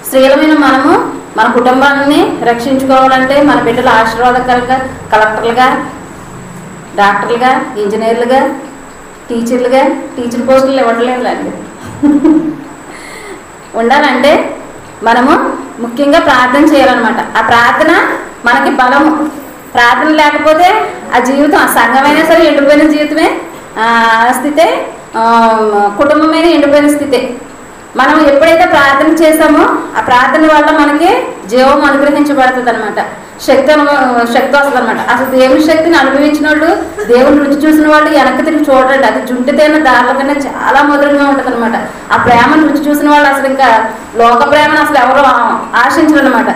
స్త్రీలమైన మనము మన కుటుంబాన్ని రక్షించుకోవాలంటే మన బిడ్డలు ఆశీర్వాదకరంగా కలెక్టర్లుగా, డాక్టర్లుగా, ఇంజనీర్లుగా, టీచర్లుగా, టీచర్ పోస్టులు ఇవ్వట్లేదులేండి ఉండాలంటే మనము ముఖ్యంగా ప్రార్థన చేయాలన్నమాట. ఆ ప్రార్థన మనకి బలము. ప్రార్థన లేకపోతే ఆ జీవితం, ఆ సంఘమైనా సరే ఎండిపోయిన జీవితమే స్థితే, కుటుంబమైన ఎండిపోయిన స్థితే. మనం ఎప్పుడైతే ప్రార్థన చేసామో ఆ ప్రార్థన వల్ల మనకి జీవం అనుగ్రహించబడుతుంది అనమాట. శక్తి వస్తుంది అనమాట. అసలు దేవుని శక్తిని అనుభవించిన వాళ్ళు, దేవుని రుచి చూసిన వాళ్ళు వెనక్కి తిరిగి చూడండి. అది జుంటితేన దారిలో కన్నా చాలా మధురంగా ఉంటుంది అనమాట. ఆ ప్రేమను రుచి చూసిన వాళ్ళు అసలు ఇంకా లోక ప్రేమను అసలు ఎవరు ఆశించరు అనమాట.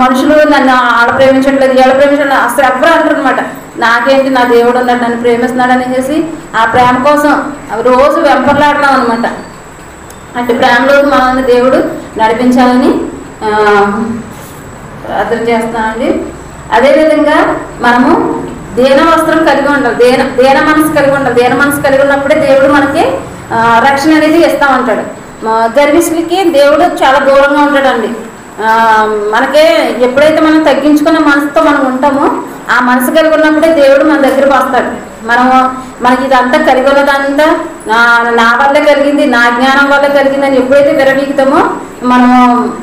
మనుషులు నన్ను ఆడ ప్రేమించట్లేదు, ఏళ్ళ ప్రేమించట్లేదు అసలు ఎవరు అంటారు అనమాట. నాకేంటి, నా దేవుడు ఉన్నాడు, నన్ను ప్రేమిస్తున్నాడు అనేసి ఆ ప్రేమ కోసం రోజు వెంపర్లాడతాం అనమాట. అంటే ప్రేమలోకి మనల్ని దేవుడు నడిపించాలని ప్రార్థన చేస్తామండి. అదేవిధంగా మనము దీన వస్త్రం కలిగి ఉండాలి, దీన మనసు కలిగి ఉండాలి. దీన మనసు కలిగి ఉన్నప్పుడే దేవుడు మనకి రక్షణ అనేది ఇస్తూ ఉంటాడు. గర్విష్ఠులకి దేవుడు చాలా దూరంగా ఉంటాడండి. మనకే ఎప్పుడైతే మనం తగ్గించుకున్న మనసుతో మనం ఉంటామో ఆ మనసు కలిగి ఉన్నప్పుడే దేవుడు మన దగ్గరకు వస్తాడు. మనకి ఇదంతా కలిగి ఉన్నదంతా నా వల్లే కలిగింది, నా జ్ఞానం వల్ల కలిగింది అని ఎప్పుడైతే విరవీగుతామో మనము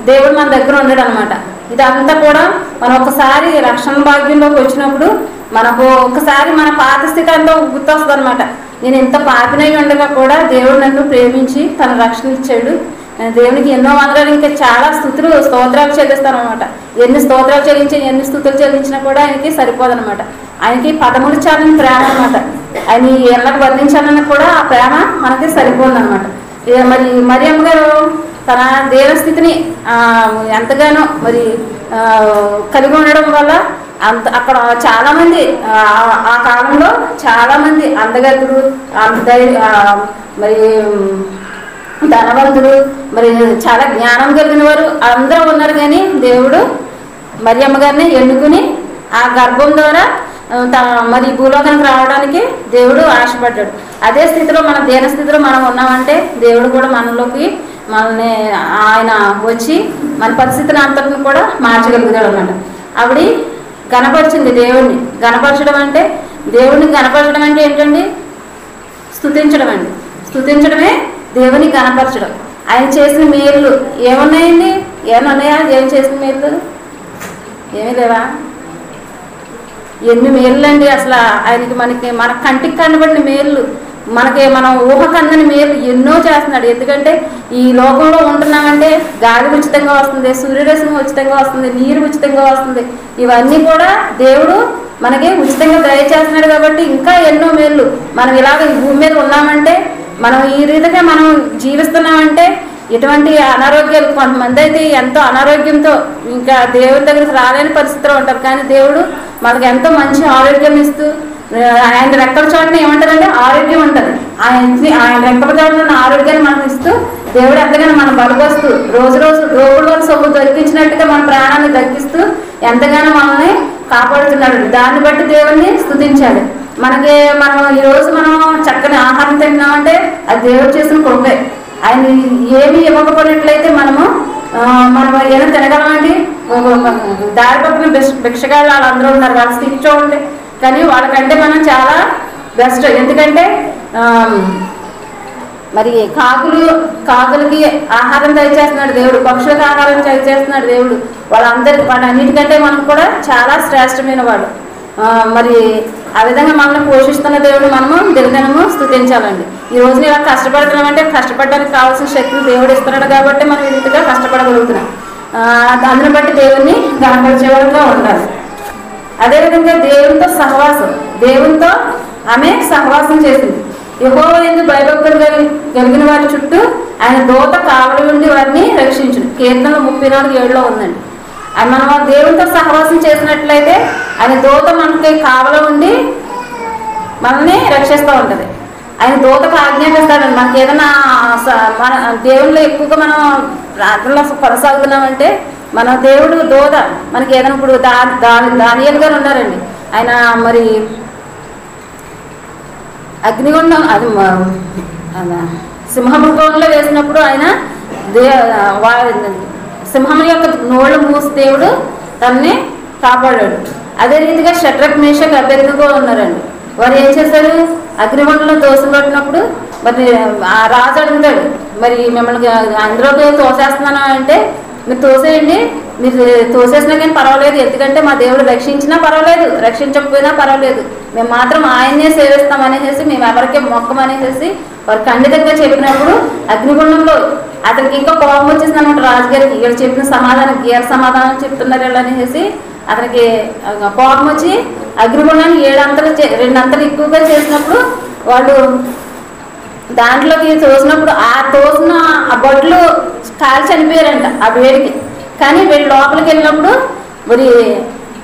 దేవుడు మన దగ్గర ఉండడు అనమాట. ఇదంతా కూడా మనం ఒకసారి రక్షణ భాగ్యంలోకి వచ్చినప్పుడు మనకు ఒకసారి మన పాత స్థితి అంతా గుర్తొస్తుంది అనమాట. నేను ఇంత పాపినై ఉండగా కూడా దేవుడు నన్ను ప్రేమించి తన రక్షణ ఇచ్చాడు. దేవునికి ఎన్నో వందలు, ఇంకా చాలా స్తోత్రాలు చెల్లిస్తాను అనమాట. ఎన్ని స్తోత్రాలు చెల్లించి ఎన్ని స్తుతులు చెల్లించినా కూడా ఆయనకి సరిపోదనమాట. ఆయనకి పదములు చాలని ప్రేమ అనమాట. ఆయన ఎళ్ళకు వర్ణించాలని కూడా ఆ ప్రేమ మనకి సరిపోదనమాట. మరియమ్మ గారు తన దేవస్థితిని ఎంతగానో కలిగి ఉండడం వల్ల అక్కడ చాలామంది ఆ కాలంలో చాలామంది అందగతులు, ధనవంతులు, చాలా జ్ఞానం కలిగిన వారు అందరూ ఉన్నారు. కానీ దేవుడు మరియమ్మ గారిని ఎన్నుకుని ఆ గర్భం ద్వారా భూలోకానికి రావడానికి దేవుడు ఆశపడ్డాడు. అదే స్థితిలో మన దీన స్థితిలో మనం ఉన్నామంటే దేవుడు కూడా మనల్ని ఆయన వచ్చి మన పరిస్థితిని అంతటిని కూడా మార్చగలుగుతాడు అన్నమాట. ఆవిడ గణపరిచింది దేవుడిని. గణపరచడం అంటే, దేవుడిని గణపరచడం అంటే ఏంటండి? స్తుతించడం అండి. స్తుతించడమే దేవుని గణపరచడం. ఆయన చేసిన మేలు ఏమున్నాయండి? ఏమన్నాయా? ఏం చేసిన మేలు? ఏమీ లేవా? ఎన్ని మేళ్ళు అండి అసలు ఆయనకి. మన కంటికి కనబడిన మేళ్ళు, మనం ఊహకు అందని మేలు ఎన్నో చేస్తున్నాడు. ఎందుకంటే ఈ లోకంలో ఉంటున్నామంటే గాలి ఉచితంగా వస్తుంది, సూర్యరశ్మి ఉచితంగా వస్తుంది, నీరు ఉచితంగా వస్తుంది. ఇవన్నీ కూడా దేవుడు మనకి ఉచితంగా దయచేస్తున్నాడు. కాబట్టి ఇంకా ఎన్నో మేళ్ళు. మనం ఇలాగ ఈ భూమి మీద ఉన్నామంటే, మనం ఈ రీతిగా మనం జీవిస్తున్నామంటే ఎటువంటి అనారోగ్యాలు, కొంతమంది అయితే ఎంతో అనారోగ్యంతో ఇంకా దేవుడి దగ్గరికి రాలేని పరిస్థితిలో ఉంటారు. కానీ దేవుడు మనకు ఎంతో మంచి ఆరోగ్యం ఇస్తూ, ఆయన రెక్కల చోటన ఏమంటారంటే ఆరోగ్యం ఉంటుంది. ఆయన రెక్కల చోటన ఆరోగ్యాన్ని మనకు ఇస్తూ దేవుడు ఎంతగానో మనం బలపరుస్తూ రోజు రోగుల్లో సొమ్ము దొరికించినట్టుగా మన ప్రాణాన్ని దక్కిస్తూ ఎంతగానో మనల్ని కాపాడుతున్నాడు. దాన్ని బట్టి దేవుడిని స్తుతించాలి. మనం ఈరోజు మనం చక్కని ఆహారం తింటున్నామంటే అది దేవుడు చేసిన కృపే. ఆయన ఏమి ఇవ్వకపోయినట్లయితే మనం ఏమైనా తినగలమండి? దారి పక్కన భిక్షగాళ్ళు వాళ్ళందరూ ఉన్నారు, వాళ్ళ స్థితి చూడండి. కానీ వాళ్ళకంటే మనం చాలా బెస్ట్. ఎందుకంటే కాకులకి ఆహారం దయచేస్తున్నాడు దేవుడు, పక్షులకు ఆహారం దయచేస్తున్నాడు దేవుడు. వాటన్నిటికంటే మనం కూడా చాలా శ్రేష్టమైన వాడు. ఆ విధంగా మనల్ని పోషిస్తున్న దేవుడు మనము దినదినము స్తుతించాలండి. ఈ రోజున ఇలా కష్టపడుతున్నామంటే కష్టపడడానికి కావాల్సిన శక్తిని దేవుడు ఇస్తున్నాడు కాబట్టి మనం ఈ రీతిగా కష్టపడగలుగుతున్నాం. అందుని బట్టి దేవుణ్ణి గణపరిచేవారుగా ఉండాలి. అదేవిధంగా దేవునితో సహవాసం. దేవునితో ఆమె సహవాసం చేసింది. యెహోవా యందు భయభక్తులు కలిగిన వారి చుట్టూ ఆయన దూత కావలి ఉండి వారిని రక్షించును. కీర్తనలు 34:7 ఉందండి. మనం దేవునితో సహవాసం చేసినట్లయితే ఆయన దూత మనకి కావలి ఉండి మనల్ని రక్షిస్తూ ఉంటుంది. ఆయన దూతకు ఆజ్ఞాపిస్తాడండి. మనకి ఏదైనా మన దేవుళ్ళు ఎక్కువగా మనం ప్రార్థనలో కొనసాగుతున్నామంటే మన దేవుడు దూత మనకి ఏదైనా ఇప్పుడు దానియేలు గారు ఉన్నారండి. ఆయన మరి అగ్నిగుండం అది సింహమృగంలో వేసినప్పుడు ఆయన సింహం యొక్క నోళ్ళు మూసి దేవుడు తనని కాపాడాడు. అదే రీతిగా షడ్రక్ మేషక్ అబేద్నెగో ఉన్నారండి. వారు ఏం చేశారు? అగ్నిగుండంలో తోసిపట్టినప్పుడు మరి ఆ రాజు అడుగుతాడు, మరి మిమ్మల్ని అందులోకి తోసేస్తున్నాను అంటే మీరు తోసేయండి, మీరు తోసేసినా కానీ పర్వాలేదు, ఎందుకంటే మా దేవుడు రక్షించినా పర్వాలేదు, రక్షించకపోయినా పర్వాలేదు, మేము మాత్రం ఆయన్నే సేవిస్తామనేసి, మేము ఎవరికి మొక్కమనేసి వారు ఖండితంగా చెప్పినప్పుడు అగ్నిగుండంలో అతనికి ఇంకా కోపం వచ్చేసింది అనమాట రాజుగారికి. వీళ్ళు చెప్పిన సమాధానం గీర సమాధానం చెప్తున్నారు వీళ్ళు అనేసి అతనికి కోపం వచ్చి అగ్నిగుండాన్ని 7 అంతలు 2 అంతలు ఎక్కువగా చేసినప్పుడు వాళ్ళు దాంట్లోకి తోసినప్పుడు ఆ తోసిన ఆ బొడ్లు కాలి చనిపోయారంట ఆ వేడికి. కానీ వీళ్ళు లోపలికి వెళ్ళినప్పుడు మరి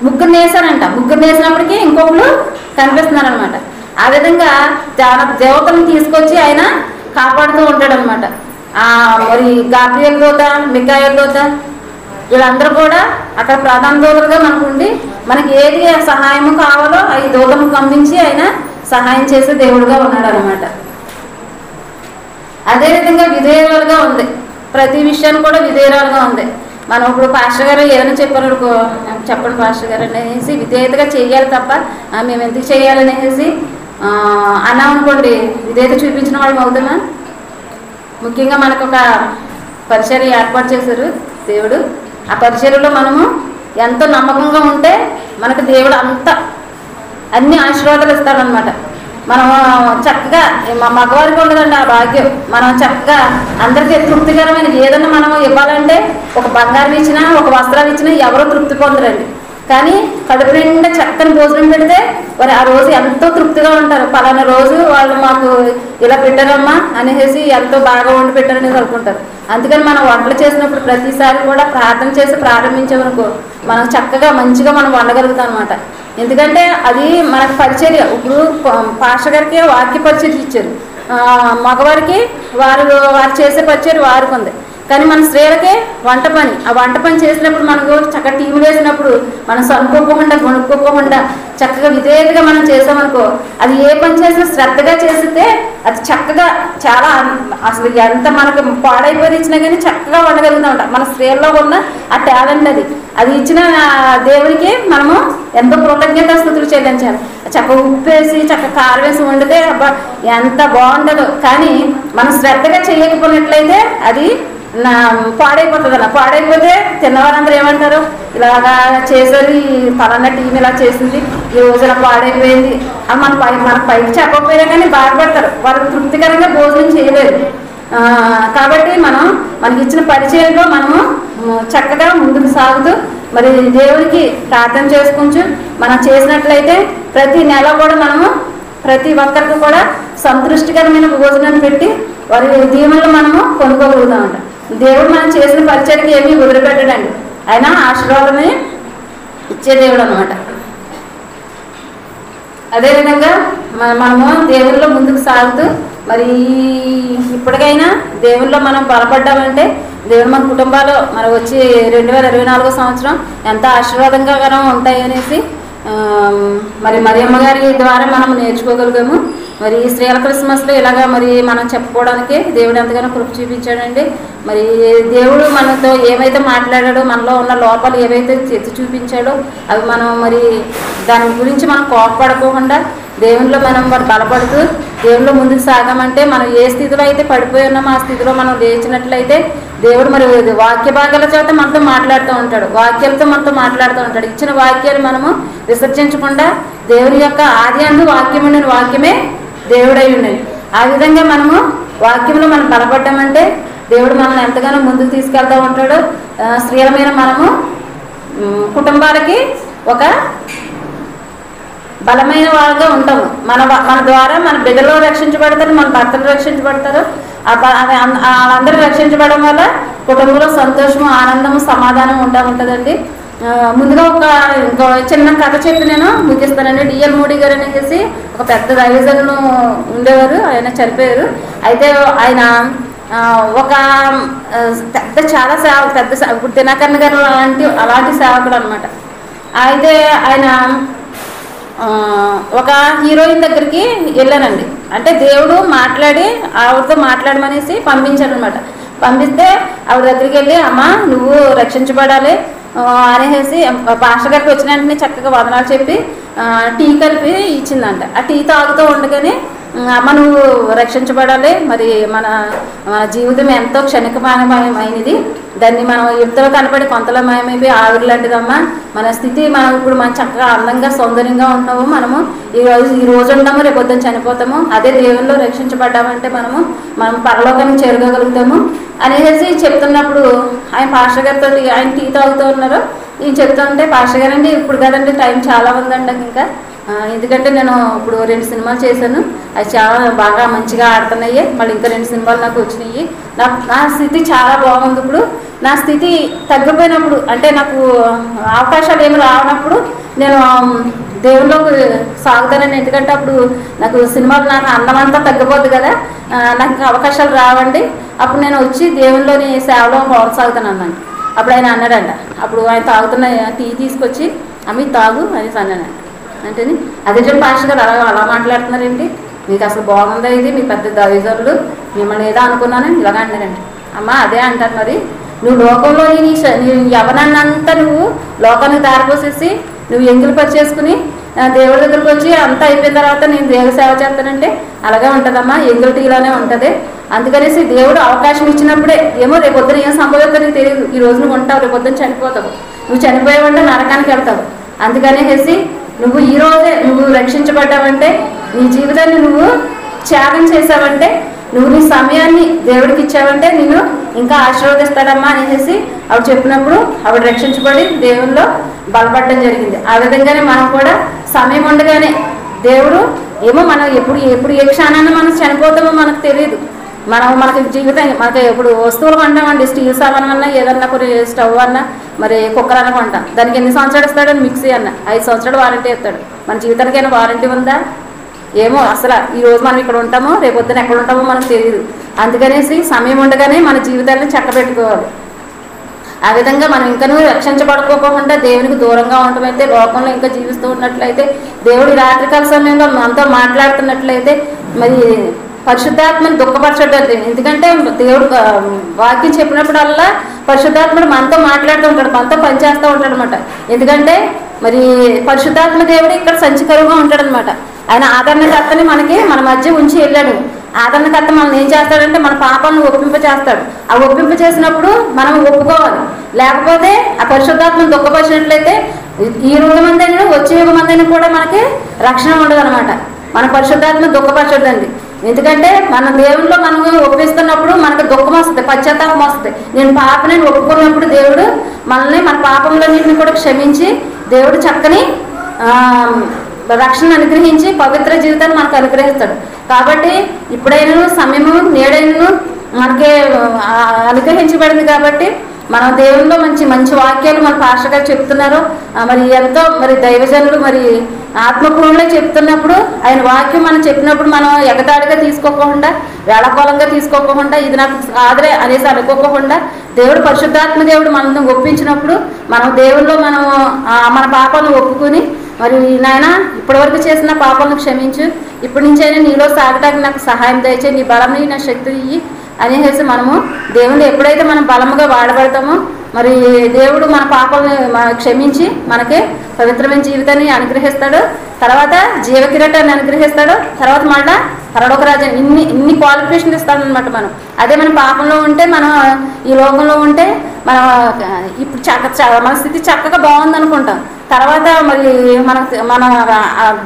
ముగ్గురు వేసారంట. ముగ్గురు వేసినప్పటికీ ఇంకొకరు కనిపిస్తున్నారనమాట. ఆ విధంగా దేవతలను తీసుకొచ్చి ఆయన కాపాడుతూ ఉంటాడనమాట. మరి గాబ్రియల్ దూత, మిఖాయేలు దూత వీళ్ళందరూ కూడా అక్కడ ప్రధాన దూతలుగా మనకు ఉండి మనకి ఏది సహాయం కావాలో ఈ దూతను పంపించి ఆయన సహాయం చేసే దేవుడుగా ఉన్నాడు అనమాట. అదేవిధంగా విధేయురాలుగా ఉంది, ప్రతి విషయాన్ని కూడా విధేయురాలుగా ఉంది. మనం ఇప్పుడు పాస్టర్ గారు ఏమైనా చెప్పారనుకో, చెప్పండి పాస్టర్ గారు అనేసి విధేయతగా చేయాలి తప్ప మేము ఎందుకు చేయాలనేసి అన్నాం అనుకోండి, విధేయత చూపించిన వాళ్ళం అవుతున్నా. ముఖ్యంగా మనకు ఒక పరిచర్య ఏర్పాటు చేశారు దేవుడు. ఆ పరిచర్యలో మనము ఎంతో నమ్మకంగా ఉంటే మనకు దేవుడు అన్ని ఆశీర్వాదాలు ఇస్తాడనమాట. మనం చక్కగా మగవారికి ఉండదండి ఆ భాగ్యం. మనం చక్కగా అందరికీ తృప్తికరమైన ఏదన్నా మనం ఇవ్వాలంటే ఒక బంగారం ఇచ్చినా ఒక వస్త్రాలు ఇచ్చినా ఎవరో తృప్తి పొందరండి. కానీ కడుపు నిండా చక్కని భోజనం పెడితే వారు ఆ రోజు ఎంతో తృప్తిగా ఉంటారు. పలానా రోజు వాళ్ళు మాకు ఇలా పెట్టారమ్మా అనేసి ఎంతో బాగా వండి పెట్టారనేది అనుకుంటారు. అందుకని మనం వంటలు చేసినప్పుడు ప్రతిసారి కూడా ప్రార్థన చేసి ప్రారంభించామనుకో మనం చక్కగా మంచిగా మనం వండగలుగుతాం అనమాట. ఎందుకంటే అది మనకు పరిచర్య. ఇప్పుడు పాస్టర్ గారికి వాక్య పరిచర్య ఇచ్చారు, మగవారికి వారు చేసే పరిచర్య వారికి ఉంది. కానీ మన స్త్రీలకే వంట పని. ఆ వంట పని చేసినప్పుడు మనకు చక్కగా టీములు వేసినప్పుడు మనం సనుకోకుండా కొనుక్కోకుండా చక్కగా విధేయతగా మనం చేసామనుకో అది ఏ పని చేసినా శ్రద్ధగా చేస్తే అది చక్కగా చాలా అసలు ఎంత మనకు పాడైపోయి ఇచ్చినా కానీ చక్కగా వండగలుగుతాం. మన స్త్రీల్లో ఉన్న ఆ టాలెంట్ అది ఇచ్చిన దేవుడికి మనము ఎంతో కృతజ్ఞత స్థుతులు చెల్లించాలి. చక్కగా ఉప్పు వేసి చక్కగా కారం వేసి వండితే అబ్బా ఎంత బాగుంటుందో. కానీ మనం శ్రద్ధగా చేయకపోయినట్లయితే అది పాడైపోతుంది అలా. పాడైపోతే తిన్నవారందరూ ఏమంటారు, ఇలాగా చేసేది పలానా టీం ఇలా చేసింది, ఈ రోజు ఇలా పాడైపోయింది అని మన పైకి చెప్పకపోయినా కానీ బాధపడతారు. వాళ్ళు తృప్తికరంగా భోజనం చేయలేరు. కాబట్టి మనకి ఇచ్చిన పరిచయంలో మనము చక్కగా ముందుకు సాగుతూ మరి దేవుడికి ప్రార్థన చేసుకుంటూ మనం చేసినట్లయితే ప్రతి నెల కూడా మనము ప్రతి ఒక్కరికి కూడా సంతృష్టికరమైన భోజనాన్ని పెట్టి వారి దీవెనలు మనము పొందుకోగలుగుతామంట. దేవుడు మనం చేసిన పరిచర్యకి ఏమీ వదిలిపెట్టడండి, ఆయన ఆశీర్వాదమే ఇచ్చే దేవుడు అనమాట. అదేవిధంగా మనము దేవుళ్ళలో ముందుకు సాగుతూ మరి ఇప్పటికైనా దేవుళ్ళలో మనం బలపడ్డామంటే దేవుడు మన కుటుంబాలు మరి వచ్చి 2024 సంవత్సరం ఎంత ఆశీర్వాదంగా ఉంటాయి అనేసి మరి మరియమ్మ గారి ద్వారా మనం నేర్చుకోగలిగాము. మరి స్త్రీల క్రిస్మస్లో ఇలాగా మరి మనం చెప్పుకోవడానికి దేవుడు ఎంతగానో కృప చూపించాడండి. మరి దేవుడు మనతో ఏమైతే మాట్లాడాడో, మనలో ఉన్న లోపాలు ఏవైతే ఎత్తి చూపించాడో అవి మనం మరి దాని గురించి మనం కోపపడకోకుండా దేవునిలో మనం మరి బలపడుతూ దేవునిలో ముందుకు సాగామంటే మనం ఏ స్థితిలో అయితే పడిపోయి ఉన్నామో ఆ స్థితిలో మనం లేచినట్లయితే దేవుడు మరి వాక్య భాగాల చేత మనతో మాట్లాడుతూ ఉంటాడు, వాక్యాలతో మనతో మాట్లాడుతూ ఉంటాడు. ఇచ్చిన వాక్యాలు మనము విసర్జించకుండా దేవుని యొక్క ఆది అందు వాక్యం ఉండిన వాక్యమే దేవుడై ఉన్నది. ఆ విధంగా మనము వాక్యంలో మనం బలపడ్డామంటే దేవుడు మనల్ని ఎంతగానో ముందుకు తీసుకెళ్తూ ఉంటాడు. స్త్రీలమైన మనము కుటుంబాలకి ఒక బలమైన వాళ్ళగా ఉంటాము. మన ద్వారా మన బిడ్డలు రక్షించబడతారు, మన భర్తలు రక్షించబడతారు. వాళ్ళందరూ రక్షించబడడం వల్ల కుటుంబంలో సంతోషము, ఆనందము, సమాధానం ఉంటుందండి. ముందుగా ఇంకో చిన్న కథ చెప్పి నేను ముగిస్తానండి. డిఎల్ మోడీ గారు అనేసి ఒక పెద్ద దైవజనులు ఉండేవారు, ఆయన చనిపోయారు. అయితే ఆయన ఒక పెద్ద చాలా పెద్ద ఇప్పుడు దినకర్ణ గారు అలాంటి సేవకుడు అనమాట. అయితే ఆయన ఒక హీరోయిన్ దగ్గరికి వెళ్ళానండి. అంటే దేవుడు మాట్లాడి ఆవిడతో మాట్లాడమనేసి పంపించాడు అనమాట. పంపిస్తే ఆవిడ దగ్గరికి వెళ్ళి, అమ్మ నువ్వు రక్షించబడాలి అనేసి పాస్టర్ గారికి వచ్చిన వెంటనే చక్కగా వదనాలు చెప్పి టీ కలిపి ఇచ్చిందంట. ఆ టీ తాగుతూ ఉండగానే, అమ్మ నువ్వు రక్షించబడాలి, మరి మన జీవితం ఎంతో క్షణికమైనది, దాన్ని మనం యుక్తలో కనపడి కొంతలో మాయమైపోయి ఆవిరి లాంటిదమ్మా మన స్థితి. మనం ఇప్పుడు మనం చక్కగా అందంగా సౌందర్యంగా ఉన్నాము, మనము ఈ రోజు ఉంటాము, రేపు పొద్దున చనిపోతాము. అదే దేవుల్లో రక్షించబడ్డామంటే మనం పరలోకానికి చేరుకోగలుగుతాము అనేసి చెప్తున్నప్పుడు ఆయన పాస్టర్ గారితో ఆయన టీ తాగుతూ ఉన్నారు. ఈయన చెప్తుంటే, పాస్టర్ గారండి ఇప్పుడు కదండి టైం చాలా ఉందండి ఇంకా, ఎందుకంటే నేను ఇప్పుడు 2 సినిమాలు చేశాను, అవి చాలా బాగా మంచిగా ఆడుతున్నాయి, మళ్ళీ ఇంకా 2 సినిమాలు నాకు వచ్చినాయి, నా స్థితి చాలా బాగుంది. ఇప్పుడు నా స్థితి తగ్గిపోయినప్పుడు, అంటే నాకు అవకాశాలు ఏమి రానప్పుడు నేను దేవుళ్ళలోకి సాగుతానండి. ఎందుకంటే అప్పుడు నాకు సినిమాలు నాకు అందమంతా తగ్గిపోద్ది కదా, నాకు ఇంకా అవకాశాలు రావండి, అప్పుడు నేను వచ్చి దేవుళ్ళలోని సేవలో కొనసాగుతాను అన్నాను. అప్పుడు ఆయన అన్నాడంట, అప్పుడు ఆయన తాగుతున్న టీ తీసుకొచ్చి అమ్మి తాగు అనేసి అన్నానంట. అంటేని అదే చెప్పి పాస్టర్ గారు అలా మాట్లాడుతున్నారండి, మీకు అసలు బాగుందా ఇది, మీ పెద్ద దైవజనులు మిమ్మల్ని ఏదో అనుకున్నాను ఇలాగ అంటారండి. అమ్మ అదే అంటారు, మరి నువ్వు లోకంలో నీ యవనాన్నంతా నువ్వు లోకానికి దారిపోసేసి నువ్వు ఎంగిలి పరిచేసుకుని దేవుడి దగ్గరికి వచ్చి అంతా అయిపోయిన తర్వాత నేను దేవుడి సేవ చేస్తానంటే అలాగే ఉంటుందమ్మా, ఎంగిలి టీలోనే ఉంటుంది. అందుకనేసి దేవుడు అవకాశం ఇచ్చినప్పుడే, ఏమో రేపొద్దున ఏం సంభవిస్తుందో నీకు తెలియదు, ఈ రోజు నువ్వు ఉంటావు, రేపొద్దున చనిపోతావు, నువ్వు చనిపోయావంటే నరకానికి వెళ్తావు. అందుకనేసి నువ్వు ఈ రోజే నువ్వు రక్షించబడ్డావంటే, నీ జీవితాన్ని నువ్వు త్యాగం చేసావంటే, నువ్వు నీ సమయాన్ని దేవుడికి ఇచ్చావంటే నిన్ను ఇంకా ఆశీర్వదిస్తాడమ్మా అనేసి ఆవిడ చెప్పినప్పుడు ఆవిడ రక్షించబడి దేవుల్లో బలపడడం జరిగింది. ఆ విధంగానే మనం కూడా సమయం ఉండగానే దేవుడు ఏమో మనం ఎప్పుడు ఏ క్షణాన్ని మనం చనిపోతామో మనకు తెలియదు. మనకి జీవితం మనకి ఇప్పుడు వస్తువులు కొంటామండి, స్టీల్ సామాన్ అన్నా ఏదన్నా కొన్ని స్టవ్ అన్నా మరి కుక్కర్ అన్న కొంటాం, దానికి ఎన్ని సంవత్సరాలు ఇస్తాడని మిక్సీ అన్న 5 సంవత్సరాలు వారంటీ ఇస్తాడు. మన జీవితానికైనా వారంటీ ఉందా? ఏమో అసలు ఈ రోజు మనం ఇక్కడ ఉంటామో రేపొద్దున ఎక్కడ ఉంటామో మనకు తెలియదు. అందుకనేసి సమయం ఉండగానే మన జీవితాన్ని చక్కబెట్టుకోవాలి. ఆ విధంగా మనం ఇంకనూ రక్షించబడుకోకుండా దేవునికి దూరంగా ఉండటమైతే, లోకంలో ఇంకా జీవిస్తూ ఉన్నట్లయితే, దేవుడి రాత్రికాల సమయంలో మనతో మాట్లాడుతున్నట్లయితే మరి పరిశుద్ధాత్మని దుఃఖపరచడం. ఎందుకంటే దేవుడు వాక్యం చెప్పినప్పుడల్లా పరిశుద్ధాత్ముడు మనతో మాట్లాడుతూ ఉంటాడు, మనతో పనిచేస్తూ ఉంటాడు అనమాట. ఎందుకంటే మరి పరిశుద్ధాత్మ దేవుడు ఇక్కడ సంచికరువుగా ఉంటాడు అనమాట. ఆయన ఆదరణకర్తని మన మధ్య ఉంచి వెళ్ళాడు. ఆదరణకర్త మనల్ని ఏం చేస్తాడంటే మన పాపాలను ఒప్పింప చేస్తాడు. ఆ ఒప్పింప చేసినప్పుడు మనం ఒప్పుకోవాలి. లేకపోతే ఆ పరిశుద్ధాత్మను దుఃఖపరిచినట్లయితే ఈ యుగ మందైనా వచ్చే యుగ మందైనా కూడా మనకి రక్షణ ఉండదు అనమాట. మన పరిశుద్ధాత్మ దుఃఖపరచడండి. ఎందుకంటే మన దేవుల్లో మనం ఒప్పిస్తున్నప్పుడు మనకు దుఃఖం వస్తుంది, పశ్చాత్తాపం వస్తుంది. నేను పాపని ఒప్పుకున్నప్పుడు దేవుడు మనల్ని మన పాపంలన్నింటినీ కూడా క్షమించి దేవుడు చక్కని రక్షణ అనుగ్రహించి పవిత్ర జీవితాన్ని మనకు అనుగ్రహిస్తాడు. కాబట్టి ఇప్పుడైనా సమయము నేడైనా మనకి అనుగ్రహించబడింది. కాబట్టి మన దేవుల్లో మంచి మంచి వాక్యాలు మన పాస్టర్ గారు చెప్తున్నారు. మరి ఎంతో మరి దైవజనులు మరి ఆత్మపూర్ణంలో చెప్తున్నప్పుడు ఆయన వాక్యం మనం చెప్పినప్పుడు మనం ఎగతాడిగా తీసుకోకుండా, వేళకోళంగా తీసుకోకుండా, ఇది నాకు ఆదరే అనేసి అనుకోకుండా, దేవుడు పరిశుద్ధాత్మ దేవుడు మనల్ని ఒప్పించినప్పుడు మనం దేవుల్లో మన పాపాలను ఒప్పుకొని, మరి నాయన ఇప్పటివరకు చేసిన పాపాలను క్షమించు, ఇప్పటి నుంచైనా నీలో సాగటానికి నాకు సహాయం దయచేయి, నీ బలం నా శక్తి ఇయ్యి అనేసి మనము దేవుడు ఎప్పుడైతే మనం బలముగా వాడబడతామో మరి దేవుడు మన పాపాలను క్షమించి మనకి పవిత్రమైన జీవితాన్ని అనుగ్రహిస్తాడు. తర్వాత జీవకిరీటాన్ని అనుగ్రహిస్తాడు. తర్వాత మళ్ళీ పరలోక రాజ్యం ఇన్ని క్వాలిఫికేషన్ ఇస్తాడనమాట. మనం అదే మన పాపంలో ఉంటే, మనం ఈ లోకంలో ఉంటే మనం ఇప్పుడు మన స్థితి చక్కగా బాగుందనుకుంటాం. తర్వాత మరి మన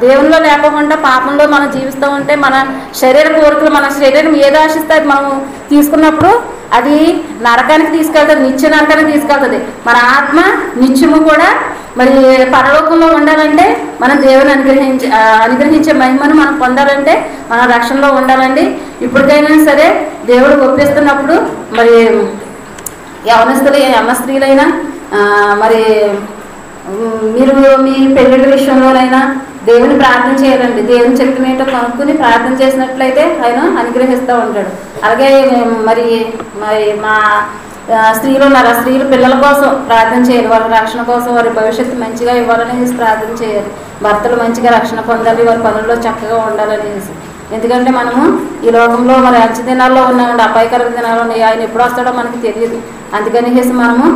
దేవుల్లో లేకుండా పాపంలో మనం జీవిస్తూ ఉంటే మన శరీర కోరికలు, మన శరీరం ఏది ఆశిస్తే అది మనం తీసుకున్నప్పుడు అది నరకానికి తీసుకెళ్తుంది, నిత్య నరకానికి తీసుకెళ్తుంది. మన ఆత్మ నిత్యము కూడా మరి పరలోకంలో ఉండాలంటే మనం దేవుని అనుగ్రహించే మహిమను మనం పొందాలంటే మన రక్షణలో ఉండాలండి. ఇప్పటికైనా సరే దేవుడు ఒప్పిస్తున్నప్పుడు మరి యవన స్త్రీలైనా మరి మీరు మీ పెళ్ళిళ్ళ విషయంలోనైనా దేవుని ప్రార్థన చేయాలండి. దేవుని చిత్తం ఏంటో కనుక్కుని ప్రార్థన చేసినట్లయితే ఆయన అనుగ్రహిస్తూ ఉంటాడు. అలాగే మరి మరి మా స్త్రీలు ఉన్నారు, ఆ స్త్రీలు పిల్లల కోసం ప్రార్థన చేయాలి. వాళ్ళ రక్షణ కోసం, వారి భవిష్యత్తు మంచిగా ఇవ్వాలనేసి ప్రార్థన చేయాలి. భర్తలు మంచిగా రక్షణ పొందాలి, వారి పనుల్లో చక్కగా ఉండాలనేసి. ఎందుకంటే మనము ఈ లోకంలో మరి అంచె దినాల్లో ఉన్నామండి, అపాయకర దినాలు ఉన్నాయి. ఆయన ఎప్పుడు వస్తాడో మనకి తెలియదు. అందుకనేసి మనము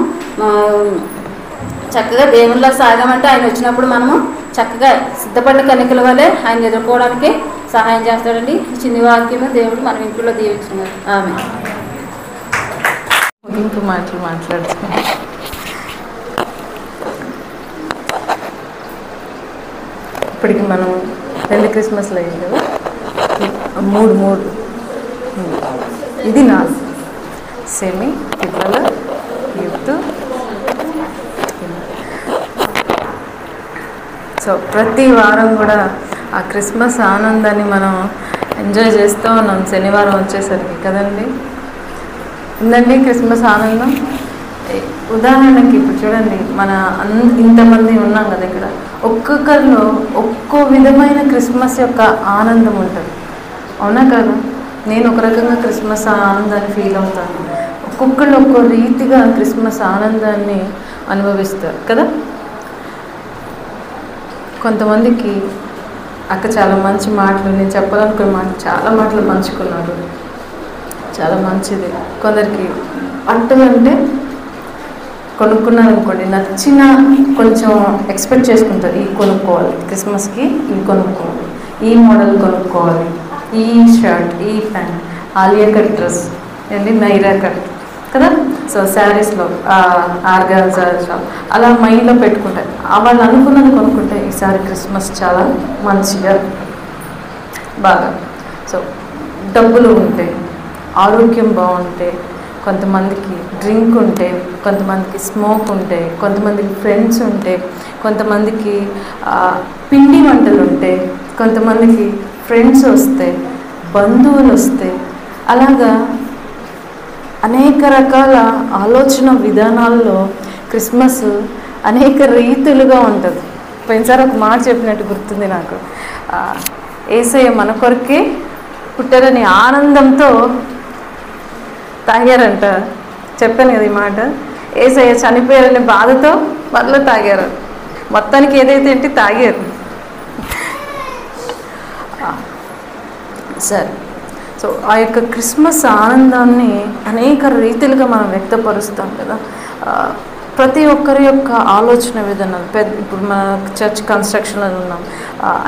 చక్కగా దేవుళ్ళ సాగామంటే ఆయన వచ్చినప్పుడు మనము చక్కగా సిద్ధపడిన కనికల వల్లే ఆయన ఎదుర్కోవడానికి సహాయం చేస్తాడండి. చిన్ని వాక్యము దేవుడు మన ఇంట్లో దీవించున్నారు. ఆమె ముగింపు మాటలు మాట్లాడుతున్నాం. ఇప్పటికి మనం 2 క్రిస్మస్లు అయ్యాయి కదా, మూడు ఇది 4 సెమీ, పిల్లల, యూత్. సో ప్రతి వారం కూడా ఆ క్రిస్మస్ ఆనందాన్ని మనం ఎంజాయ్ చేస్తూ ఉన్నాం శనివారం వచ్చేసరికి కదండి. ఉందండి క్రిస్మస్ ఆనందం. ఉదాహరణకి ఇప్పుడు చూడండి, మన ఇంతమంది ఉన్నాం కదా ఇక్కడ, ఒక్కొక్కరిలో ఒక్కో విధమైన క్రిస్మస్ యొక్క ఆనందం ఉంటుంది. అవునా కదా? నేను ఒక రకంగా క్రిస్మస్ ఆనందాన్ని ఫీల్ అవుతాను. ఒక్కొక్కళ్ళు ఒక్కో రీతిగా క్రిస్మస్ ఆనందాన్ని అనుభవిస్తారు కదా. కొంతమందికి అక్క చాలా మంచి మాటలు, నేను చెప్పాలనుకున్న మాటలు చాలా మాటలు పంచుకున్నారు, చాలా మంచిది. కొందరికి బట్టలు అంటే కొనుక్కున్నారనుకోండి, నచ్చిన కొంచెం ఎక్స్పెక్ట్ చేసుకుంటారు, ఈ కొనుక్కోవాలి క్రిస్మస్కి, ఈ కొనుక్కోవాలి, ఈ మోడల్ కొనుక్కోవాలి, ఈ షర్ట్, ఈ ప్యాంట్, ఆలియా కట్ డ్రెస్ ఏంటి, నైరా కట్ కదా. సో శారీస్లో ఆర్గాన్జా షాప్ అలా మైండ్లో పెట్టుకుంటారు. వాళ్ళు అనుకున్నది కొనుక్కుంటే ఈసారి క్రిస్మస్ చాలా మంచిగా బాగా. సో డబ్బులు ఉంటే, ఆరోగ్యం బాగుంటే, కొంతమందికి డ్రింక్ ఉంటే, కొంతమందికి స్మోక్ ఉంటే, కొంతమందికి ఫ్రెండ్స్ ఉంటే, కొంతమందికి పిండి వంటలు ఉంటే, కొంతమందికి ఫ్రెండ్స్ వస్తే, బంధువులు వస్తే, అలాగా అనేక రకాల ఆలోచన విధానాల్లో క్రిస్మస్ అనేక రీతులుగా ఉంటుంది. పోయినసారి ఒక మాట చెప్పినట్టు గుర్తుంది నాకు, యేసయ్య మన కొరకే పుట్టారని ఆనందంతో తాగారంట. చెప్పాను కదా ఈ మాట. యేసయ్య చనిపోయారనే బాధతో మరలా తాగారు. మొత్తానికి ఏదైతే ఏంటి తాగారు. సరే, సో ఆ యొక్క క్రిస్మస్ ఆనందాన్ని అనేక రీతిలుగా మనం వ్యక్తపరుస్తాం కదా. ప్రతి ఒక్కరి యొక్క ఆలోచన విధానాలు ఇప్పుడు మన చర్చ్ కన్స్ట్రక్షన్లో ఉన్నాం,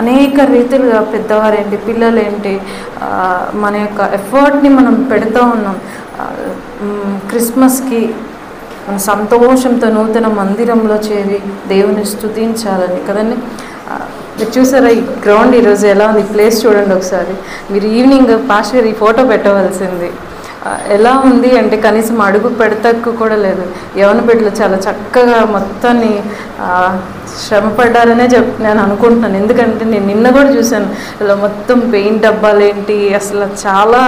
అనేక రీతిలుగా పెద్దవారేంటి, పిల్లలేంటి, మన యొక్క ఎఫర్ట్ని మనం పెడుతూ ఉన్నాం. క్రిస్మస్కి మన సంతోషంతో నూతన మందిరంలో చేరి దేవుని స్తుతించాలని కదండి. మీరు చూసారా ఈ గ్రౌండ్ ఈరోజు ఎలా ఉంది, ప్లేస్ చూడండి ఒకసారి. మీరు ఈవినింగ్ పాస్టర్ గారు ఈ ఫోటో పెట్టవలసింది. ఎలా ఉంది అంటే కనీసం అడుగు పెడతకు కూడా లేదు. యవన బిడ్డలు చాలా చక్కగా మొత్తాన్ని శ్రమపడ్డారనే నేను అనుకుంటున్నాను. ఎందుకంటే నేను నిన్న కూడా చూశాను, ఇలా మొత్తం పెయింట్ డబ్బాలేంటి, అసలు చాలా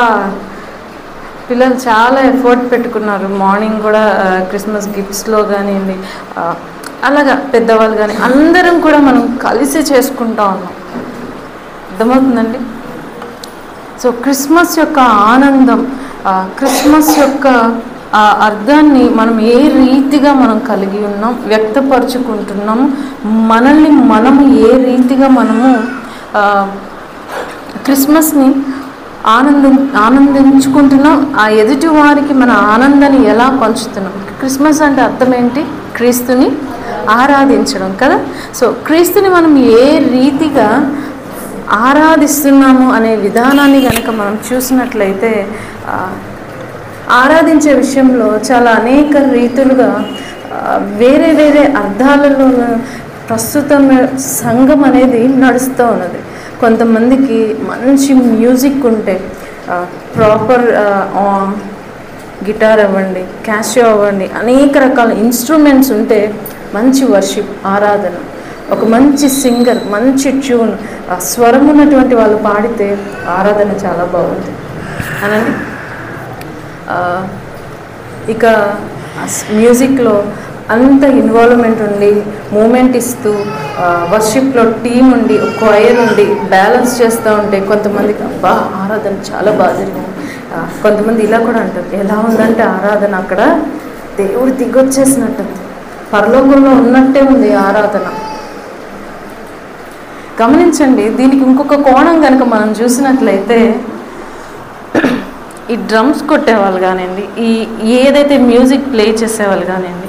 పిల్లలు చాలా ఎఫర్ట్ పెట్టుకున్నారు. మార్నింగ్ కూడా క్రిస్మస్ గిఫ్ట్స్లో కానివ్వండి, అలాగా పెద్దవాళ్ళు కానీ అందరం కూడా మనం కలిసి చేసుకుంటా ఉన్నాం. అర్థమవుతుందండి. సో క్రిస్మస్ యొక్క ఆనందం, క్రిస్మస్ యొక్క అర్థాన్ని మనం ఏ రీతిగా మనం కలిగి ఉన్నాం, వ్యక్తపరుచుకుంటున్నాం, మనల్ని మనము ఏ రీతిగా మనము క్రిస్మస్ని ఆనందించుకుంటున్నాం, ఆ ఎదుటి వారికి మన ఆనందాన్ని ఎలా పంచుతున్నాం. క్రిస్మస్ అంటే అర్థం ఏంటి? క్రీస్తుని ఆరాధించడం కదా. సో క్రీస్తుని మనం ఏ రీతిగా ఆరాధిస్తున్నాము అనే విధానాన్ని కనుక మనం చూసినట్లయితే, ఆరాధించే విషయంలో చాలా అనేక రీతులుగా వేరే వేరే అర్థాలలో ప్రస్తుతం సంఘం అనేది నడుస్తూ ఉన్నది. కొంతమందికి మంచి మ్యూజిక్ ఉంటే, ప్రాపర్ గిటార్ అవ్వండి, క్యాషియో అవ్వండి, అనేక రకాల ఇన్స్ట్రుమెంట్స్ ఉంటే మంచి వర్షిప్, ఆరాధన, ఒక మంచి సింగర్, మంచి ట్యూన్, స్వరం ఉన్నటువంటి వాళ్ళు పాడితే ఆరాధన చాలా బాగుంది అనండి. ఇక మ్యూజిక్లో అంత ఇన్వాల్వ్మెంట్ ఉండి మూమెంట్ ఇస్తూ వర్షిప్లో టీం ఉండి క్వైర్ ఉండి బ్యాలెన్స్ చేస్తూ ఉంటే కొంతమందికి అబ్బా ఆరాధన చాలా బాగా జరిగింది. కొంతమంది ఇలా కూడా అంటారు, ఎలా ఉందంటే ఆరాధన అక్కడ దేవుడు దిగొచ్చేసినట్టు, పరలోకంలో ఉన్నట్టే ఉంది ఆరాధన. గమనించండి, దీనికి ఇంకొక కోణం కనుక మనం చూసినట్లయితే ఈ డ్రమ్స్ కొట్టేవాళ్ళు కానివ్వండి, ఈ ఏదైతే మ్యూజిక్ ప్లే చేసేవాళ్ళు కానివ్వండి,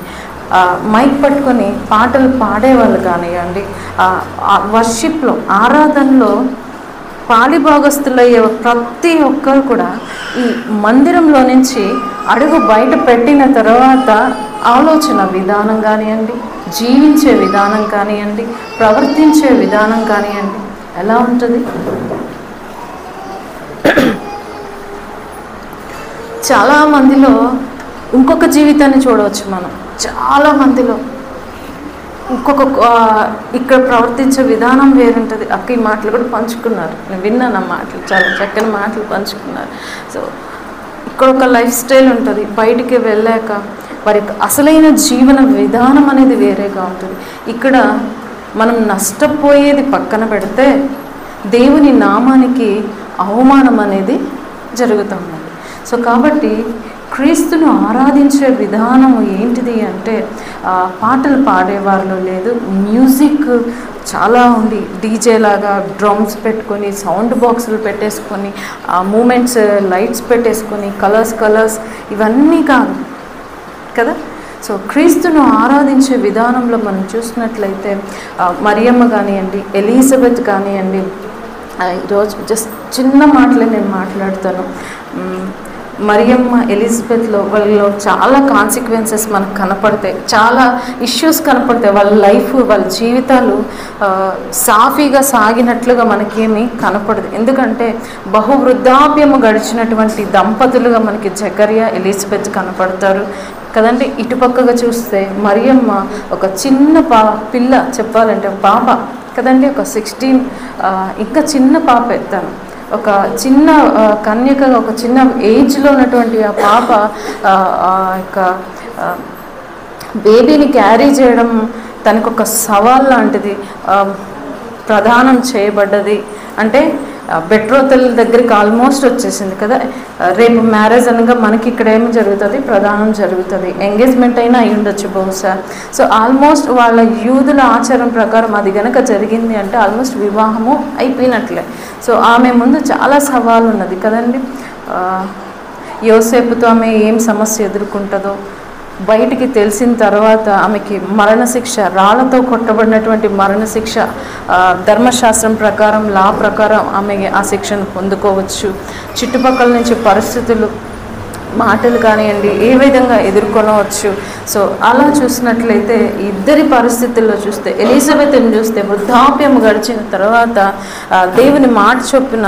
మైక్ పట్టుకొని పాటలు పాడేవాళ్ళు కానివ్వండి, వర్షిప్లో ఆరాధనలో పాలిభాగస్తులయ్యే ప్రతి ఒక్కరు కూడా ఈ మందిరంలో నుంచి అడుగు బయట పెట్టిన తర్వాత ఆలోచన విధానం కానివ్వండి, జీవించే విధానం కానివ్వండి, ప్రవర్తించే విధానం కానివ్వండి ఎలా ఉంటుంది? చాలామందిలో ఇంకొక జీవితాన్ని చూడవచ్చు మనం. చాలామందిలో ఇంకొక ఇక్కడ ప్రవర్తించే విధానం వేరుంటుంది. అక్క ఈ మాటలు కూడా పంచుకున్నారు, నేను విన్నాను ఆ మాటలు, చాలా చక్కని మాటలు పంచుకున్నారు. సో ఇక్కడ ఒక లైఫ్ స్టైల్ ఉంటుంది, బయటికి వెళ్ళాక వారి అసలైన జీవన విధానం అనేది వేరేగా ఉంటుంది. ఇక్కడ మనం నష్టపోయేది పక్కన పెడితే దేవుని నామానికి అవమానం అనేది జరుగుతుంది. సో కాబట్టి క్రీస్తును ఆరాధించే విధానము ఏంటిది అంటే పాటలు పాడేవారిలో లేదు, మ్యూజిక్ చాలా ఉంది. డీజే లాగా డ్రమ్స్ పెట్టుకొని, సౌండ్ బాక్సులు పెట్టేసుకొని, మూమెంట్స్ లైట్స్ పెట్టేసుకొని, కలర్స్ ఇవన్నీ కాదు కదా. సో క్రీస్తును ఆరాధించే విధానంలో మనం చూసినట్లయితే మరియమ్మ కానివ్వండి, ఎలిజబెత్ కానివ్వండి, ఈరోజు జస్ట్ చిన్న మాటలే నేను మాట్లాడతాను. మరియమ్మ ఎలిజబెత్లో వాళ్ళలో చాలా కాన్సిక్వెన్సెస్ మనకు కనపడతాయి, చాలా ఇష్యూస్ కనపడతాయి. వాళ్ళ లైఫ్, వాళ్ళ జీవితాలు సాఫీగా సాగినట్లుగా మనకేమీ కనపడదు. ఎందుకంటే బహువృద్ధాప్యము గడిచినటువంటి దంపతులుగా మనకి జకరియా, ఎలిజబెత్ కనపడతారు కదండి. ఇటుపక్కగా చూస్తే మరియమ్మ ఒక చిన్న పిల్ల, చెప్పాలంటే పాప కదండి, ఒక 16 ఇంకా చిన్న పాప ఎత్తాను, ఒక చిన్న కన్యకగా ఒక చిన్న ఏజ్లో ఉన్నటువంటి ఆ పాప యొక్క బేబీని క్యారీ చేయడం తనకు ఒక సవాల్ లాంటిది. ప్రదానం చేయబడ్డది అంటే బెట్రోతల్ దగ్గరికి ఆల్మోస్ట్ వచ్చేసింది కదా. రేపు మ్యారేజ్ అనగా మనకి ఇక్కడ ఏమి జరుగుతుంది, ప్రదానం జరుగుతుంది. ఎంగేజ్మెంట్ అయినా అయి ఉండొచ్చు బహుశా. సో ఆల్మోస్ట్ వాళ్ళ యూదుల ఆచారం ప్రకారం అది కనుక జరిగింది అంటే ఆల్మోస్ట్ వివాహము అయిపోయినట్లే. సో ఆమె ముందు చాలా సవాలు ఉన్నది కదండి. యోసేపుతో ఆమె ఏం సమస్య ఎదుర్కొంటుందో బయటికి తెలిసిన తర్వాత ఆమెకి మరణశిక్ష, రాళ్లతో కొట్టబడినటువంటి మరణశిక్ష, ధర్మశాస్త్రం ప్రకారం, లా ప్రకారం ఆమె ఆ శిక్షను పొందుకోవచ్చు. చుట్టుపక్కల నుంచి పరిస్థితులు, మాటలు కానివ్వండి ఏ విధంగా ఎదుర్కొనవచ్చు. సో అలా చూసినట్లయితే ఇద్దరి పరిస్థితుల్లో చూస్తే, ఎలిజబెత్ని చూస్తే వృద్ధాప్యం గడిచిన తర్వాత దేవుని మాట చొప్పున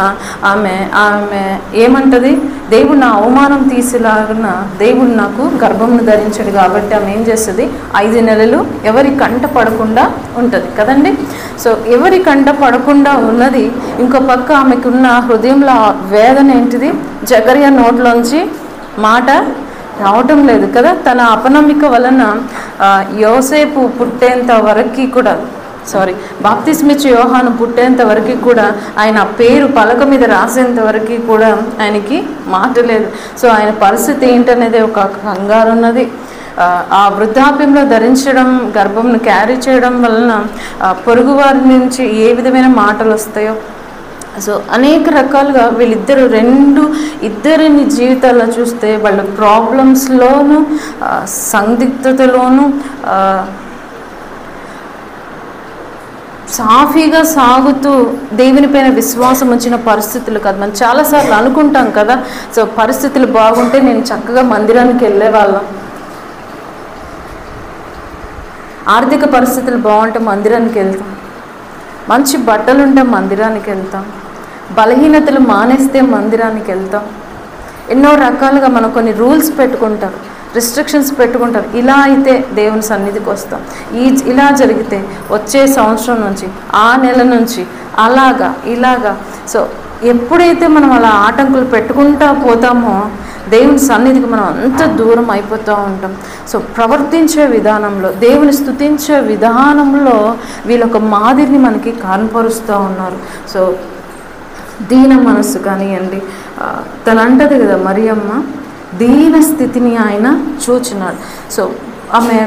ఆమె ఏమంటది, దేవుడు నా అవమానం తీసేలాగిన దేవుడు నాకు గర్భమును ధరించాడు కాబట్టి ఆమె ఏం చేస్తుంది, 5 నెలలు ఎవరి కంట పడకుండా ఉంటుంది కదండి. సో ఎవరి కంట పడకుండా ఉన్నది. ఇంకో పక్క ఆమెకున్న హృదయంలో వేదన ఏంటిది, జకరియా నోట్లోంచి మాట రావటం లేదు కదా. తన అపనమ్మిక వలన యోసేపు పుట్టేంత వరకు కూడా, బాప్తిస్మిచ్చే యోహాను పుట్టేంత వరకు కూడా, ఆయన పేరు పలక మీద రాసేంత వరకు కూడా ఆయనకి మాట లేదు. సో ఆయన పరిస్థితి ఏంటనేది ఒక కంగారు ఉన్నది. ఆ వృద్ధాప్యంలో ధరించడం, గర్భంను క్యారీ చేయడం వలన పొరుగువారి నుంచి ఏ విధమైన మాటలు వస్తాయో, సో అనేక రకాలుగా ఇద్దరిని జీవితాల్లో చూస్తే వాళ్ళ ప్రాబ్లమ్స్లోనూ సందిగ్ధతలోనూ సాఫీగా సాగుతూ దేవునిపైన విశ్వాసం వచ్చిన పరిస్థితులు కాదు. మనం చాలాసార్లు అనుకుంటాం కదా, సో పరిస్థితులు బాగుంటే నేను చక్కగా మందిరానికి వెళ్ళేవాళ్ళం, ఆర్థిక పరిస్థితులు బాగుంటే మందిరానికి వెళ్తాం, మంచి బట్టలుంటే మందిరానికి వెళ్తాం, బలహీనతలు మానేస్తే మందిరానికి వెళ్తాం. ఎన్నో రకాలుగా మనం కొన్ని రూల్స్ పెట్టుకుంటాం, రిస్ట్రిక్షన్స్ పెట్టుకుంటారు. ఇలా అయితే దేవుని సన్నిధికి వస్తాం, ఇలా జరిగితే వచ్చే సంవత్సరం నుంచి, ఆ నెల నుంచి, ఇలాగా. సో ఎప్పుడైతే మనం అలా ఆటంకులు పెట్టుకుంటా పోతామో దేవుని సన్నిధికి మనం అంత దూరం అయిపోతూ ఉంటాం. సో ప్రవర్తించే విధానంలో, దేవుని స్తుతించే విధానంలో వీళ్ళొక మాదిరిని మనకి కనపరుస్తూ ఉన్నారు. సో దీన మనస్సు కానివ్వండి, తను అంటది కదా మరియమ్మ, దీన స్థితిని ఆయన చూచినాడు. సో ఆమె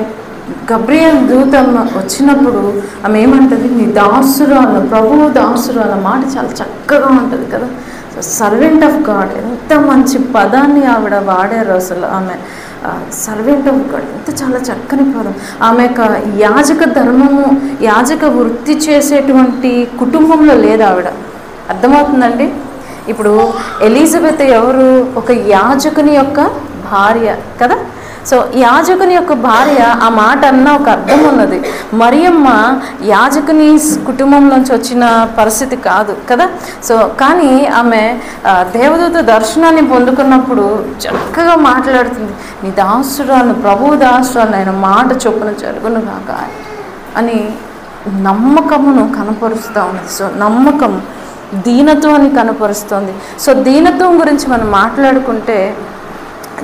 గబ్రియల్ దూత వచ్చినప్పుడు ఆమె ఏమంటది, నీ దాసురాలు, ప్రభువు దాసురాలు మాట చాలా చక్కగా ఉంటుంది కదా. సో సర్వెంట్ ఆఫ్ గాడ్, ఎంత మంచి పదాన్ని ఆవిడ వాడారు అసలు. ఆమె సర్వెంట్ ఆఫ్ గాడ్ ఎంత చాలా చక్కని పదం. ఆమె యొక్క యాజక ధర్మము, యాజక వృత్తి చేసేటువంటి కుటుంబంలో లేదు ఆవిడ. అర్థమవుతుందండి? ఇప్పుడు ఎలిజబెత్ ఎవరు? ఒక యాజకుని యొక్క భార్య కదా. సో యాజకుని యొక్క భార్య, ఆ మాట అన్న ఒక అర్థం ఉన్నది. మరియమ్మ యాజకుని కుటుంబంలోంచి వచ్చిన పరిస్థితి కాదు కదా. సో కానీ ఆమె దేవదూత దర్శనాన్ని పొందుకున్నప్పుడు చక్కగా మాట్లాడుతుంది, నీ దాసురాలను, ప్రభువు దాసురాలను ఆయన మాట చొప్పున జరుగును కాక అని నమ్మకమును కనపరుస్తూ ఉన్నది. సో నమ్మకం దీనత్వాన్ని కనపరుస్తుంది. సో దీనత్వం గురించి మనం మాట్లాడుకుంటే,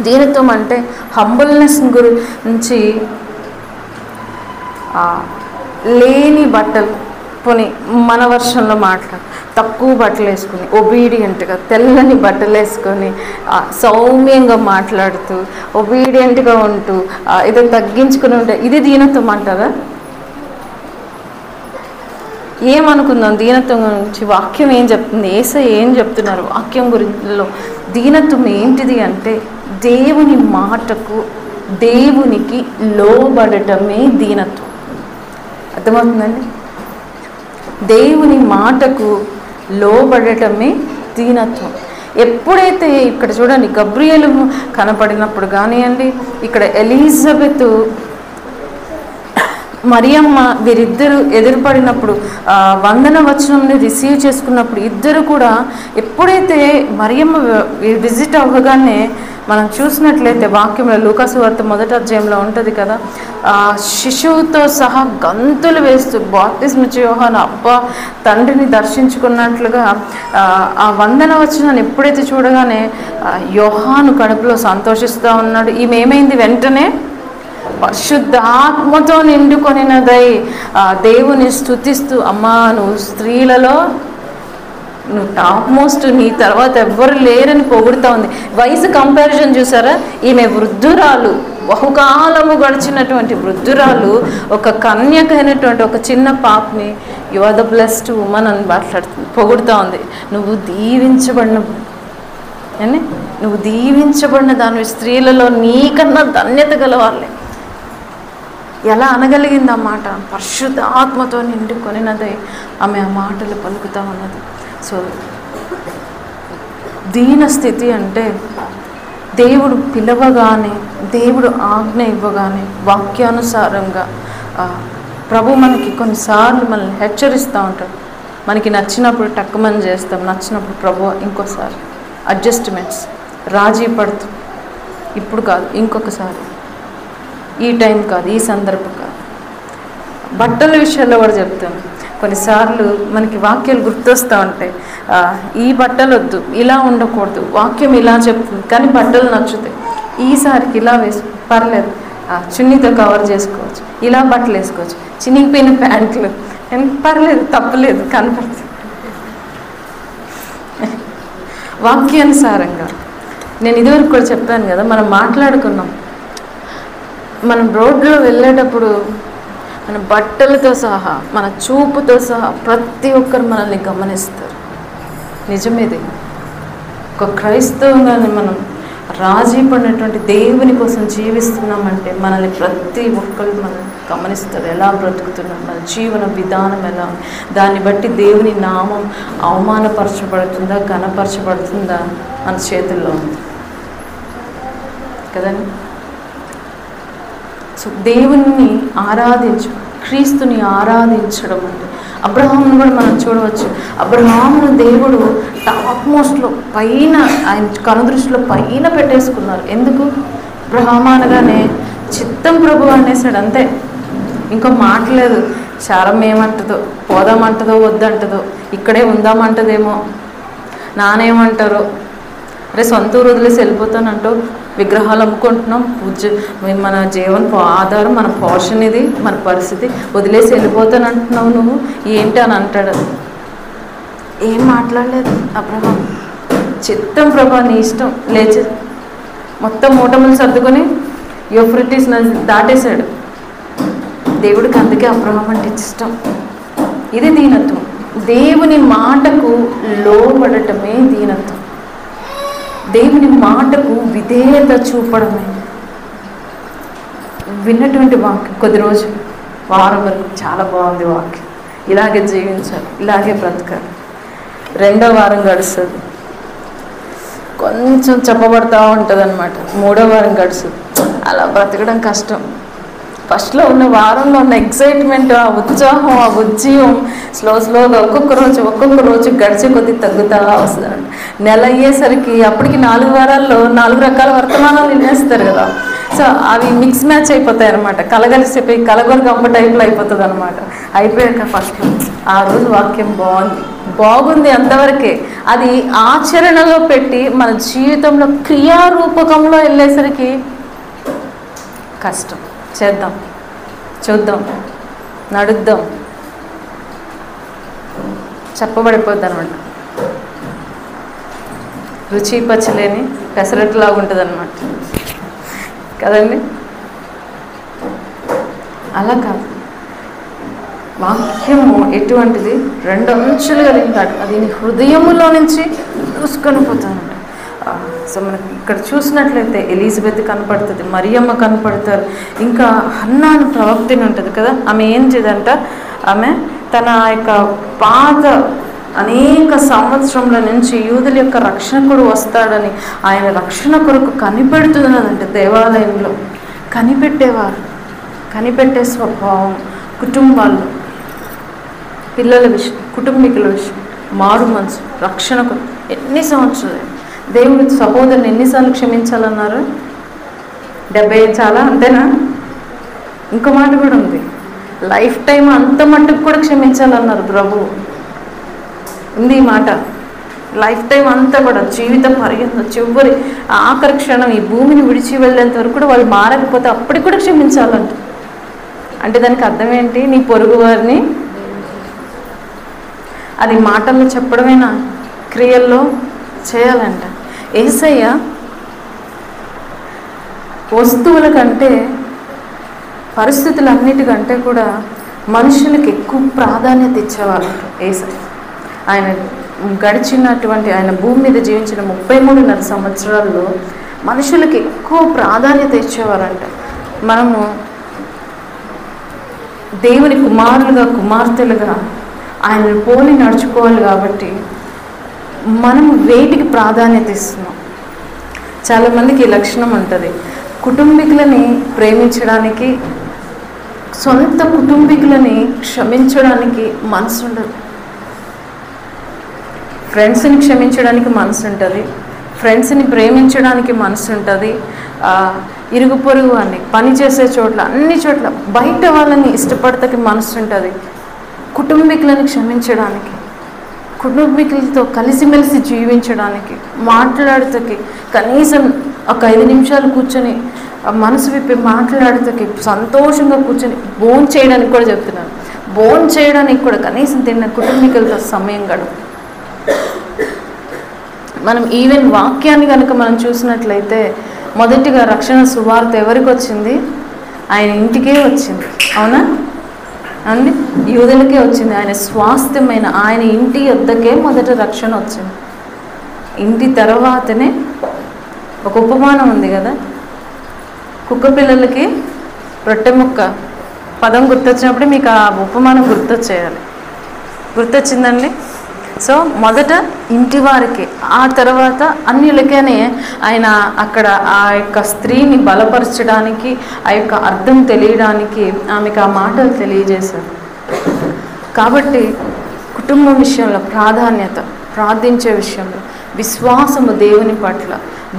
దీనత్వం అంటే హంబుల్నెస్ గురించి, లేని బట్టలు, పోనీ మన వర్షంలో మాట్లాడు, తక్కువ బట్టలు వేసుకుని, ఒబీడియంట్గా తెల్లని బట్టలు వేసుకొని సౌమ్యంగా మాట్లాడుతూ, ఒబీడియంట్గా ఉంటూ, ఏదో తగ్గించుకుని ఉంటే ఇది దీనత్వం అంటారా? ఏమనుకుందాం దీనత్వం గురించి? వాక్యం ఏం చెప్తుంది? యేసయ్య ఏం చెప్తున్నారు వాక్యం గురించిలో? దీనత్వం ఏంటిది అంటే దేవుని మాటకు, దేవునికి లోబడటమే దీనత్వం. అర్థమవుతుందండి? దేవుని మాటకు లోబడటమే దీనత్వం. ఎప్పుడైతే ఇక్కడ చూడండి గబ్రియలు కనపడినప్పుడు కానివ్వండి, ఇక్కడ ఎలిజబెత్ మరియమ్మ వీరిద్దరు ఎదురుపడినప్పుడు, వందన వచనంని రిసీవ్ చేసుకున్నప్పుడు ఇద్దరు కూడా ఎప్పుడైతే మరియమ్మ విజిట్ అవ్వగానే మనం చూసినట్లయితే వాక్యంలో లూకాసు వార్త 1వ అధ్యాయంలో ఉంటుంది కదా, శిశువుతో సహా గంతులు వేస్తూ బాప్తిస్మ ఇచ్చే యోహాను అబ్బా తండ్రిని దర్శించుకున్నట్లుగా ఆ వందన వచనాన్ని ఎప్పుడైతే చూడగానే యోహాను కడుపులో సంతోషిస్తూ ఉన్నాడు. ఈమె ఏమైంది? వెంటనే పరిశుద్ధాత్మతో నిండుకొనినదై దేవుని స్తుతిస్తూ, అమ్మా నువ్వు స్త్రీలలో నువ్వు టాప్ మోస్ట్, నీ తర్వాత ఎవ్వరు లేరని పొగుడుతూ ఉంది. వయసు కంపారిజన్ చూసారా? ఈమె వృద్ధురాలు, బహుకాలము గడిచినటువంటి వృద్ధురాలు, ఒక కన్యకైనటువంటి ఒక చిన్న పాపని you are the blessed woman అని మాట్లాడుతుంది, పొగుడుతూ ఉంది. నువ్వు దీవించబడిన అని, నువ్వు దీవించబడిన దాని స్త్రీలలో నీకన్నా ధన్యత గలవాళ్ళే. ఎలా అనగలిగింది ఆ మాట? పరిశుద్ధాత్మతో నిండుకొనినదై ఆమె ఆ మాటలు పలుకుతూ ఉన్నది. సో దీన స్థితి అంటే దేవుడు పిలవగానే, దేవుడు ఆజ్ఞ ఇవ్వగానే వాక్యానుసారంగా ప్రభు మనకి కొన్నిసార్లు మనల్ని హెచ్చరిస్తూ ఉంటాడు. మనకి నచ్చినప్పుడు టక్కుమని చేస్తాం, నచ్చినప్పుడు ప్రభు ఇంకోసారి అడ్జస్ట్మెంట్స్, రాజీ పడుతూ, ఇప్పుడు కాదు ఇంకొకసారి, ఈ టైం కాదు, ఈ సందర్భం కాదు. బట్టల విషయాల్లో కూడా చెప్తాను. కొన్నిసార్లు మనకి వాక్యాలు గుర్తొస్తూ ఉంటాయి, ఈ బట్టలు వద్దు, ఇలా ఉండకూడదు, వాక్యం ఇలా చెప్తుంది, కానీ బట్టలు నచ్చుతాయి. ఈసారికి ఇలా పర్లేదు, చున్నీతో కవర్ చేసుకోవచ్చు, ఇలా బట్టలు వేసుకోవచ్చు, చినిగిపోయిన ప్యాంట్లు పర్లేదు, తప్పలేదు, కనపడుతుంది. వాక్యానుసారంగా నేను ఇదివరకు కూడా చెప్పాను కదా, మనం మాట్లాడుకున్నాం, మనం రోడ్లో వెళ్ళేటప్పుడు మన బట్టలతో సహా, మన చూపుతో సహా ప్రతి ఒక్కరు మనల్ని గమనిస్తారు. నిజమేది. ఒక క్రైస్తవంగానే మనం రాజీ పడినటువంటి దేవుని కోసం జీవిస్తున్నామంటే మనల్ని ప్రతి ఒక్కరు మనం గమనిస్తారు, ఎలా బ్రతుకుతున్నాం, మన జీవన విధానం ఎలా, దాన్ని బట్టి దేవుని నామం అవమానపరచబడుతుందా ఘనపరచబడుతుందా మన చేతుల్లో ఉంది కదండి. సో దేవుని క్రీస్తుని ఆరాధించడం అంటే, అబ్రహామును కూడా మనం చూడవచ్చు. అబ్రహామును దేవుడు టాప్ మోస్ట్లో పైన, ఆయన కనుదృష్టిలో పైన పెట్టేసుకున్నారు. ఎందుకు? అబ్రహాము అనగానే చిత్తం ప్రభు అనేసాడు, అంతే. ఇంకో మాటలేదు. శారం ఏమంటుందో, పోదామంటుందో వద్దంటుందో, ఇక్కడే ఉందామంటదేమో, నానేమంటారో, అరే సొంత ఊరు వదిలేసి వెళ్ళిపోతానంటూ విగ్రహాలు అమ్ముకుంటున్నాం, మన జీవన ఆధారం, మన పోషణ ఇది, మన పరిస్థితి, వదిలేసి వెళ్ళిపోతానంటున్నావు నువ్వు ఏంటి అని అంటాడు. ఏం మాట్లాడలేదు అబ్రహాం. చిత్తం ప్రభా, నీ ఇష్టం, లేచి మొత్తం మూటములు సర్దుకొని యూఫ్రటీస్ నది దాటేశాడు. దేవుడికి అందుకే అబ్రహాం అంటే ఇష్టం. ఇది దీనత్వం. దేవుని మాటకు లోబడటమే దీనత్వం. దేవుని మాటకు విధేయత చూపడమే. విన్నటువంటి వాక్యం కొద్ది రోజు వారం వరకు చాలా బాగుంది వాక్యం, ఇలాగే జీవించాలి, ఇలాగే బ్రతకాలి. రెండో వారం గడుస్తుంది, కొంచెం చెప్పబడతా ఉంటుంది అనమాట. మూడో వారం గడుస్తుంది, అలా బ్రతకడం కష్టం. ఫస్ట్లో ఉన్న వారంలో ఉన్న ఎక్సైట్మెంట్, ఆ ఉత్సాహం, ఆ ఉజ్జీవం స్లోగా ఒక్కొక్క రోజు గడిచే కొద్ది తగ్గుతూ వస్తుందండి. నెల అయ్యేసరికి అప్పటికి 4 వారాల్లో 4 రకాల వర్తమానాలు వినేస్తారు కదా. సో అవి మిక్స్ మ్యాచ్ అయిపోతాయి అనమాట. కలగలిసిపోయి కలగొని గంప టైప్లో అయిపోతుంది అనమాట. అయిపోయాక ఫస్ట్లో ఆ రోజు వాక్యం బాగుంది అంతవరకే. అది ఆచరణలో పెట్టి మన జీవితంలో క్రియారూపకంలో వెళ్ళేసరికి కష్టం. చేద్దాం, చూద్దాం, నడుద్దాం, చెప్పబడిపోద్ది అనమాట. రుచి పచ్చలేని పెసరట్లాగా ఉంటుంది అనమాట కదండి. అలా కాదు, వాక్యము ఎటువంటిది, 2 అంచులు కలిగినాడు. అది హృదయములో నుంచి చూసుకొని పోతానంట. సో మనకి ఇక్కడ చూసినట్లయితే ఎలిజబెత్ కనపడుతుంది, మరియమ్మ కనపడతారు, ఇంకా హన్నా అని ప్రవక్తిని ఉంటుంది కదా. ఆమె ఏం చేదంట, ఆమె తన యొక్క పాత అనేక సంవత్సరముల నుంచి యూదుల యొక్క రక్షకుడు వస్తాడని ఆయన రక్షణ కొరకు కనిపెడుతున్నదంటే దేవాలయంలో కనిపెట్టేవారు. కనిపెట్టే స్వభావం కుటుంబాల్లో, పిల్లల విషయం, కుటుంబీకుల విషయం, మారు మనసు, రక్షణ కొరకు ఎన్ని సంవత్సరాలు దేవుడు సహోదరుని ఎన్నిసార్లు క్షమించాలన్నారు? 75 చాలా, అంతేనా? ఇంకో మాట కూడా ఉంది, లైఫ్ టైం అంత మట్టుకు కూడా క్షమించాలన్నారు ప్రభు. ఉంది ఈ మాట. లైఫ్ టైం అంతా కూడా, జీవితం పర్యంతం చివరి ఆఖరి క్షణం ఈ భూమిని విడిచి వెళ్ళేంత వరకు కూడా వాళ్ళు మారకపోతే అప్పటికి కూడా క్షమించాలంట. అంటే దానికి అర్థం ఏంటి? నీ పొరుగు వారిని, అది మాటల్లో చెప్పడమేనా, క్రియల్లో చేయాలంట. యేసయ్య వస్తువుల కంటే, పరిస్థితులన్నిటికంటే కూడా మనుషులకు ఎక్కువ ప్రాధాన్యత ఇచ్చేవాళ్ళు యేసయ్య. ఆయన గడిచినటువంటి, ఆయన భూమి మీద జీవించిన 33.5 సంవత్సరాల్లో మనుషులకు ఎక్కువ ప్రాధాన్యత ఇచ్చేవారంట. మనము దేవుని కుమారులుగా, కుమార్తెలుగా ఆయనను పోలి నడుచుకోవాలి కాబట్టి మనము వేటికి ప్రాధాన్యత ఇస్తున్నాం? చాలామందికి ఈ లక్షణం ఉంటుంది, కుటుంబీకులని ప్రేమించడానికి, సొంత కుటుంబీకులని క్షమించడానికి మనసు ఉండదు. ఫ్రెండ్స్ని క్షమించడానికి మనసు ఉంటుంది, ఫ్రెండ్స్ని ప్రేమించడానికి మనసు ఉంటుంది, ఇరుగు పొరుగు అని పనిచేసే చోట్ల, అన్ని చోట్ల బయట వాళ్ళని ఇష్టపడతాకి మనసు ఉంటుంది. కుటుంబీకులను క్షమించడానికి, కుటుంబీకులతో కలిసిమెలిసి జీవించడానికి, మాట్లాడుతకి, కనీసం ఒక 5 నిమిషాలు కూర్చొని మనసు విప్పి మాట్లాడుతకి, సంతోషంగా కూర్చొని భోజనం చేయడానికి కూడా చెప్తున్నాను, భోజనం చేయడానికి కూడా కనీసం తిన్న కుటుంబీకులతో సమయం గడుపు. మనం ఈవెన్ వాక్యాన్ని కనుక మనం చూసినట్లయితే మొదటిగా రక్షణ సువార్త ఎవరికి వచ్చింది? ఆయన ఇంటికే వచ్చింది, అవునా అండి? యూదులకే వచ్చింది. ఆయన స్వాస్థ్యమైన ఆయన ఇంటి వద్దకే మొదట రక్షణ వచ్చింది. ఇంటి తర్వాతనే ఒక ఉపమానం ఉంది కదా, కుక్క పిల్లలకి రొట్టె ముక్క పదం గుర్తొచ్చినప్పుడు మీకు ఆ ఉపమానం గుర్తొచ్చేయాలి. గుర్తొచ్చిందండి? సో మొదట ఇంటి వారికి, ఆ తర్వాత అన్యులకనే ఆయన అక్కడ ఆ యొక్క స్త్రీని బలపరచడానికి, ఆ యొక్క అర్థం తెలియడానికి ఆమెకు ఆ మాటలు తెలియజేశారు. కాబట్టి కుటుంబం విషయంలో ప్రాధాన్యత, ప్రార్థించే విషయంలో విశ్వాసము దేవుని పట్ల,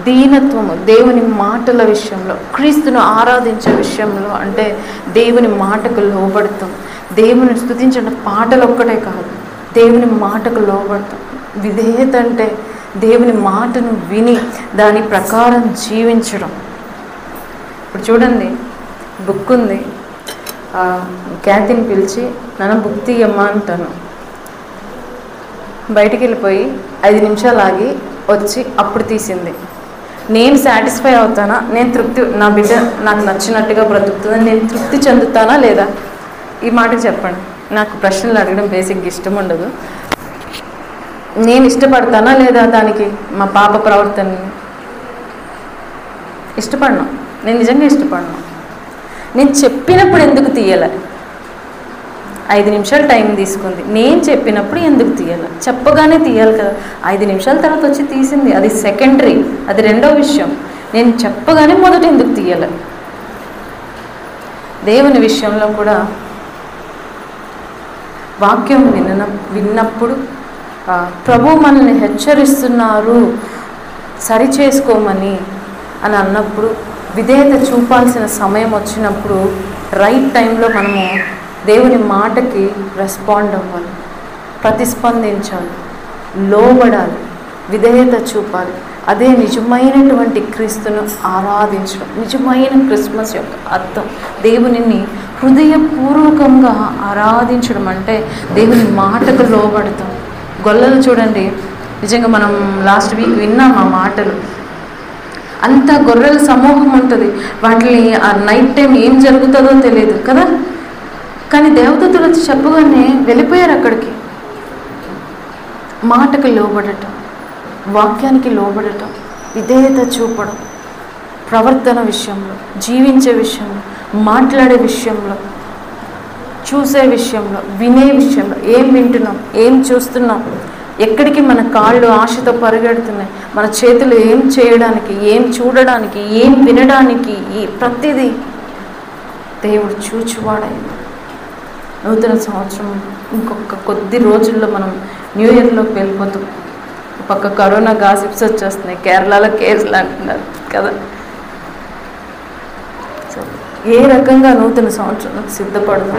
దీనత్వము దేవుని మాటల విషయంలో, క్రీస్తును ఆరాధించే విషయంలో, అంటే దేవుని మాటకు లోబడతాం. దేవుని స్తుతించిన పాటలు ఒక్కటే కాదు, దేవుని మాటకు లోబడతాం. విధేయత అంటే దేవుని మాటను విని దాని ప్రకారం జీవించడం. ఇప్పుడు చూడండి, బుక్ ఉంది, క్యాతిని పిలిచి నన్ను బుక్ తీయమ్మా అంటాను. బయటికి వెళ్ళిపోయి 5 నిమిషాలు ఆగి వచ్చి అప్పుడు తీసింది. నేను సాటిస్ఫై అవుతానా? నేను తృప్తి, నా బిడ్డ నాకు నచ్చినట్టుగా బ్రతుకుతుందని నేను తృప్తి చెందుతానా లేదా? ఈ మాట చెప్పండి. నాకు ప్రశ్నలు అడగడం బేసిక్గా ఇష్టం ఉండదు. నేను ఇష్టపడతానా లేదా దానికి? మా పాప ప్రవర్తనని ఇష్టపడను. నేను నిజంగా ఇష్టపడను. నేను చెప్పినప్పుడు ఎందుకు తీయాలి? 5 నిమిషాలు టైం తీసుకుంది, నేను చెప్పినప్పుడు ఎందుకు తీయాలి? చెప్పగానే తీయాలి కదా. 5 నిమిషాల తర్వాత వచ్చి తీసింది, అది సెకండరీ, అది రెండో విషయం. నేను చెప్పగానే మొదట ఎందుకు తీయాలి? దేవుని విషయంలో కూడా వాక్యం విన్నప్పుడు ప్రభు మనల్ని హెచ్చరిస్తున్నారు సరి చేసుకోమని అని అన్నప్పుడు, విధేయత చూపాల్సిన సమయం వచ్చినప్పుడు రైట్ టైంలో మనము దేవుని మాటకి రెస్పాండ్ అవ్వాలి, ప్రతిస్పందించాలి, లోబడాలి, విధేయత చూపాలి. అదే నిజమైనటువంటి క్రీస్తును ఆరాధించడం, నిజమైన క్రిస్మస్ యొక్క అర్థం. దేవునిని హృదయపూర్వకంగా ఆరాధించడం అంటే దేవుని మాటకు లోబడతాం. గొల్లలు చూడండి, నిజంగా మనం లాస్ట్ వీక్ విన్నాం ఆ మాటలు. అంత గొర్రెల సమూహం ఉంటుంది, వాటిని ఆ నైట్ టైం ఏం జరుగుతుందో తెలియదు కదా. కానీ దేవదూతలు వచ్చి చెప్పగానే వెళ్ళిపోయారు అక్కడికి. మాటకు లోబడటం, వాక్యానికి లోబడటం, విధేయత చూపడం, ప్రవర్తన విషయంలో, జీవించే విషయంలో, మాట్లాడే విషయంలో, చూసే విషయంలో, వినే విషయంలో, ఏం వింటున్నాం, ఏం చూస్తున్నాం, ఎక్కడికి మన కాళ్ళు ఆశతో పరిగెడుతున్నాయి, మన చేతులు ఏం చేయడానికి, ఏం చూడడానికి, ఏం వినడానికి, ఈ ప్రతిదీ దేవుడు చూచువాడైంది. నూతన సంవత్సరం ఇంకొక కొద్ది రోజుల్లో మనం న్యూ ఇయర్లోకి వెళ్ళిపోతాం. పక్క కరోనా గాసిప్స్ వచ్చేస్తున్నాయి, కేరళలో కేసులు అంటున్నారు కదా. సో ఏ రకంగా నూతన సంవత్సరం సిద్ధపడదాం?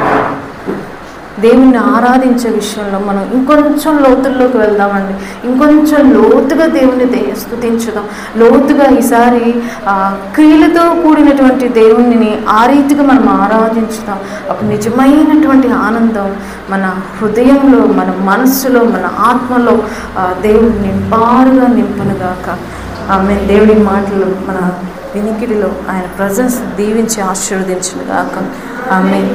దేవుణ్ణి ఆరాధించే విషయంలో మనం ఇంకొంచెం లోతుల్లోకి వెళ్దామండి. ఇంకొంచెం లోతుగా దేవుని స్తుతించుదాం. లోతుగా ఈసారి క్రియలతో కూడినటువంటి దేవుణ్ణి ఆ రీతిగా మనం ఆరాధించుదాం. అప్పుడు నిజమైనటువంటి ఆనందం మన హృదయంలో, మన మనస్సులో, మన ఆత్మలో దేవుడు నింపారుగా నింపునుగాక. ఆమేన్. దేవుడి మాటలు మన వినికిడిలో ఆయన ప్రజెన్స్ దీవించి ఆశీర్వదించునుగాక. ఆమేన్.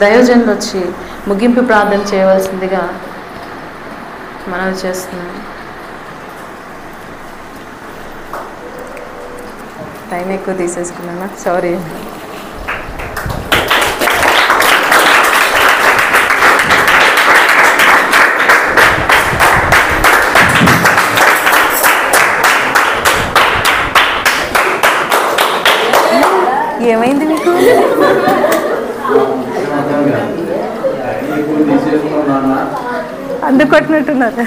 దైవజనులు వచ్చి ముగింపు ప్రార్థన చేయవలసిందిగా మనవి చేస్తున్నాను. టైం ఎక్కువ తీసేసుకున్నానా? సారీ. ఏమైంది మీకు? అందుకు కొట్టినట్టున్నారు,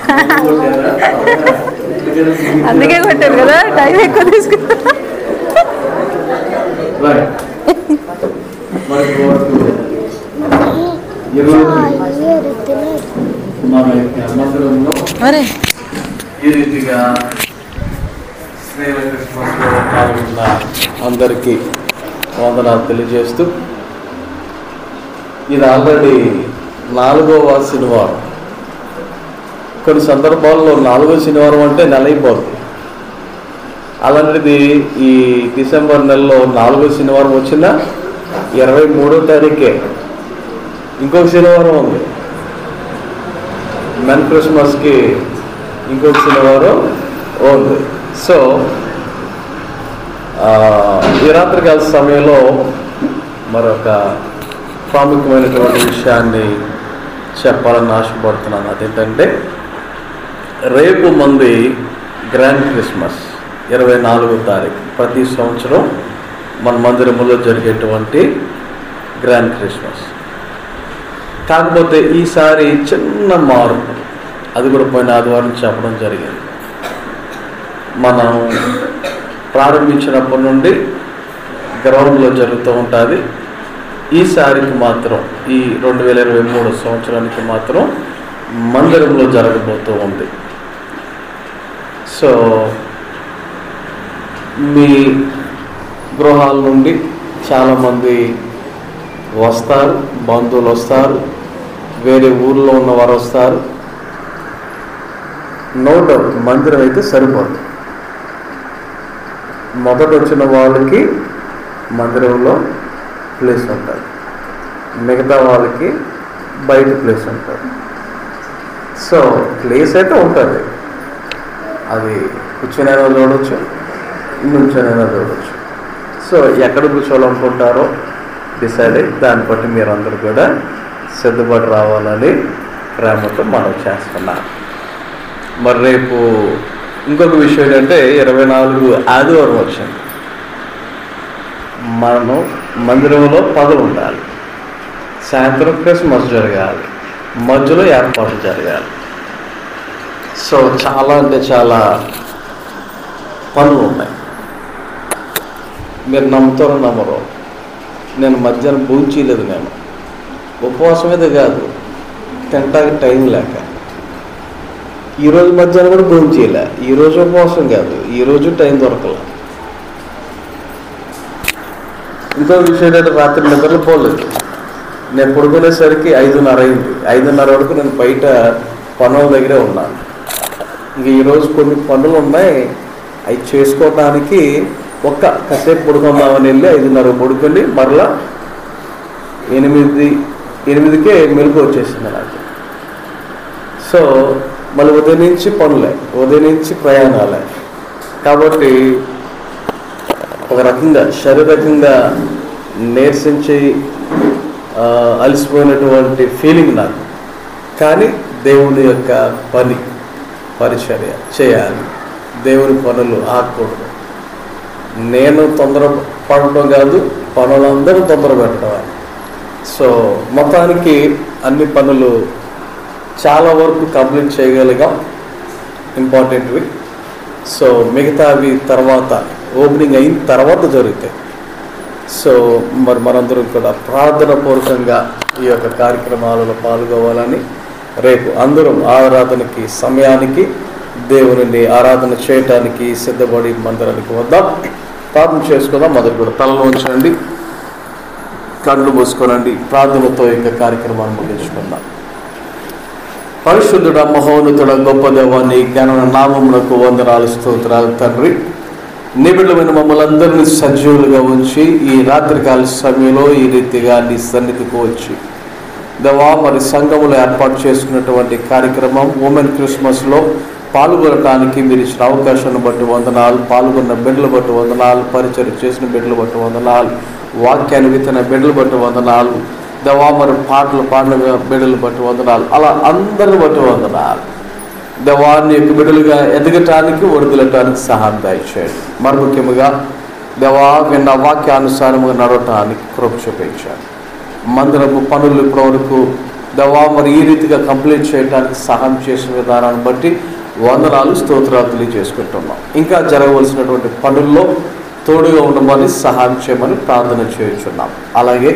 అందుకే కొట్టారు కదా. టైం ఎక్కువ తీసుకున్నా. మరి ఈ రీతిగా స్నేహ క్రిస్మస్లో పాల్గొన్న అందరికీ వందనాలు తెలియజేస్తూ, ఇది ఆల్రెడీ 4వ శనివారం. కొన్ని సందర్భాల్లో 4వ శనివారం అంటే నెల అయిపోతుంది. అలాంటిది ఈ డిసెంబర్ నెలలో 4వ శనివారం వచ్చిన 23వ తారీఖే ఇంకొక శనివారం ఉంది. మెన్ క్రిస్మస్కి ఇంకొక శనివారం ఉంది. సో ఈ రాత్రికాల సమయంలో మరొక ప్రాముఖ్యమైనటువంటి విషయాన్ని చెప్పాలని ఆశపడుతున్నాను. అదేంటంటే, రేపు మంది గ్రాండ్ క్రిస్మస్ 24వ తారీఖు. ప్రతి సంవత్సరం మన మందిరంలో జరిగేటువంటి గ్రాండ్ క్రిస్మస్. కాకపోతే ఈసారి చిన్న మార్పు, అది కూడా పోయిన ఆదివారం చెప్పడం జరిగింది. మనం ప్రారంభించినప్పటి నుండి గ్రౌండ్లో జరుగుతూ ఉంటుంది. ఈసారికి మాత్రం, ఈ 2023 సంవత్సరానికి మాత్రం మందిరంలో జరగబోతూ ఉంది. సో మీ గృహాల నుండి చాలామంది వస్తారు, బంధువులు వస్తారు, వేరే ఊర్లో ఉన్నవారు వస్తారు. నో డౌట్ మందిరం అయితే సరిపోదు. మొదట వచ్చిన వాళ్ళకి మందిరంలో ప్లేస్ ఉంటుంది, మిగతా వాళ్ళకి బయట ప్లేస్ ఉంటుంది. సో ప్లేస్ అయితే ఉంటుంది, అది కూర్చొనైనా చూడవచ్చు, నుంచొనైనా చూడవచ్చు. సో ఎక్కడ కూర్చోవాలనుకుంటారో డిసైడ్ అయ్యి దాన్ని బట్టి మీరందరూ కూడా సిద్ధపడి రావాలని ప్రేమతో మనం చేస్తున్నాం. మరి రేపు ఇంకొక విషయం ఏంటంటే 24 ఆదివారం వచ్చింది. మనం మందిరంలో 10 ఉండాలి, సాయంత్రం క్రిస్మస్ జరగాలి, మధ్యలో ఏర్పాట్లు జరగాలి. సో చాలా అంటే చాలా పనులు ఉన్నాయి. మీరు నమ్ముతారో నమ్మరో, నేను మధ్యాహ్నం భోంచేయలేదు. నేను ఉపవాసం మీద కాదు, తింటానికి టైం లేక ఈరోజు మధ్యాహ్నం కూడా భోంచేయలే. ఈరోజు ఉపవాసం కాదు, ఈరోజు టైం దొరకలే. ఇంకో విషయం ఏంటంటే రాత్రి నిద్రలు పోలేదు. నేను పడుకునేసరికి 5:30 అయింది. 5:30 వరకు నేను బయట పనుల దగ్గరే ఉన్నాను. ఇంక ఈరోజు కొన్ని పనులు ఉన్నాయి, అవి చేసుకోవడానికి కాసేపు పడుకుందామని వెళ్ళి 5:30 పడుకొని మరలా 8కే మెలకు వచ్చేసింది నాకు. సో మళ్ళీ ఉదయం నుంచి పనులే, ఉదయం నుంచి ప్రయాణాలే. కాబట్టి ఒక రకంగా శారీరకంగా నీరసించి అలసిపోయినటువంటి ఫీలింగ్ నాకు. కానీ దేవుని యొక్క పరిచర్య చేయాలి, దేవుని పనులు ఆగకూడదు. నేను తొందర పడటం కాదు, పనులందరూ తొందర పెట్టడం. సో మొత్తానికి అన్ని పనులు చాలా వరకు కంప్లీట్ చేయగలిగాం, ఇంపార్టెంట్వి. సో మిగతావి తర్వాత ఓపెనింగ్ అయిన తర్వాత జరుగుతాయి. సో మరి మనందరం కూడా ప్రార్థన పూర్వకంగా ఈ యొక్క కార్యక్రమాలలో పాల్గొవాలని, రేపు అందరం ఆరాధనకి సమయానికి దేవుని ఆరాధన చేయటానికి సిద్ధపడి మందిరానికి వద్దాం. ప్రార్థన చేసుకుందాం. మొదటి కూడా తలలో ఉంచండి, కళ్ళు మూసుకోనండి. ప్రార్థనతో యొక్క కార్యక్రమాన్ని ముగించుకుందాం. పరిశుద్ధుడ, మహోన్నతుడ, గొప్ప దేవాన్ని జ్ఞాన నామమునకు వందనాలు, స్తోత్రాలు తండ్రి. నిబిడమైన మమ్మల్ని అందరినీ సజీవులుగా ఉంచి ఈ రాత్రికాల సమయంలో ఈ రీతిగా నీ సన్నిధికి వచ్చి దేవా మరి సంఘములో ఏర్పాటు చేసుకున్నటువంటి కార్యక్రమం ఉమెన్ క్రిస్మస్లో పాల్గొనడానికి మీరు ఇచ్చిన అవకాశాన్ని బట్టి వందనాలు. పాల్గొన్న బిడ్డలు బట్టి వందనాలు, పరిచయం చేసిన బిడ్డలు బట్టి వందనాలు, వాక్యాన్ని విత్తన బిడ్డలు బట్టి వందనాలు దేవా. మరి పాటలు పాడిన బిడ్డలు బట్టి వందనాలు. అలా అందరిని బట్టి వందనాలు దేవా. నీ యొక్క బిడ్డలుగా ఎదగటానికి వరదలటానికి సహాయం దయచేయండి. మరి ముఖ్యంగా దేవా విన్న వాక్యానుసారముగా నడవటానికి కృప చూపించాడు. మందిరపు పనులు ఇప్పటివరకు దేవా మరి ఈ రీతిగా కంప్లీట్ చేయడానికి సహాయం చేసిన విధానాన్ని బట్టి వందనాలు, స్తోత్రాలు తెలియజేసుకుంటున్నాం. ఇంకా జరగవలసినటువంటి పనుల్లో తోడుగా ఉండమని సహాయం చేయమని ప్రార్థన చేయుచున్నాం. అలాగే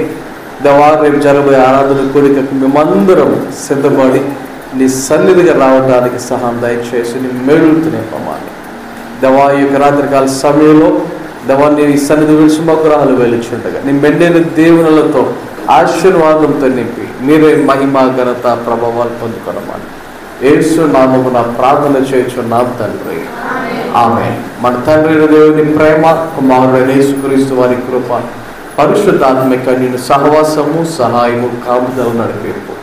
దేవా రేపు జరగబోయే ఆరాధన కోరికకు మేమందరం సిద్ధపడి నీ సన్నిధిగా రావడానికి సహాయం దయచేసి నీ మేలుతూ నింపమని దేవా. ఈ యొక్క రాత్రికాల సమయంలో దేవా నీ సన్నిధి విడిచి మా గృహాలు వెలుచుండగా నీ మెండైన దేవునులతో ఆశీర్వాదంతో నింపి మీరే మహిమ, ఘనత, ప్రభావాలు పొందుకోవమని యేసు నామమున ప్రార్థన చేయుచున్నాం తండ్రి, ఆమేన్. మన తండ్రి దేవుని ప్రేమ, కుమారుడైన యేసుక్రీస్తు వారి కృప, పరిశుద్ధాత్మిక నిన్ను సహవాసము, సహాయము, కాపుదల, నడిపింపు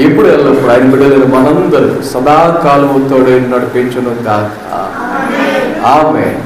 ఇప్పుడు ఎల్లప్పుడు ఆయన బిడ్డలను మనందరూ సదాకాలము తోడే నడిపించును గాక. ఆమేన్.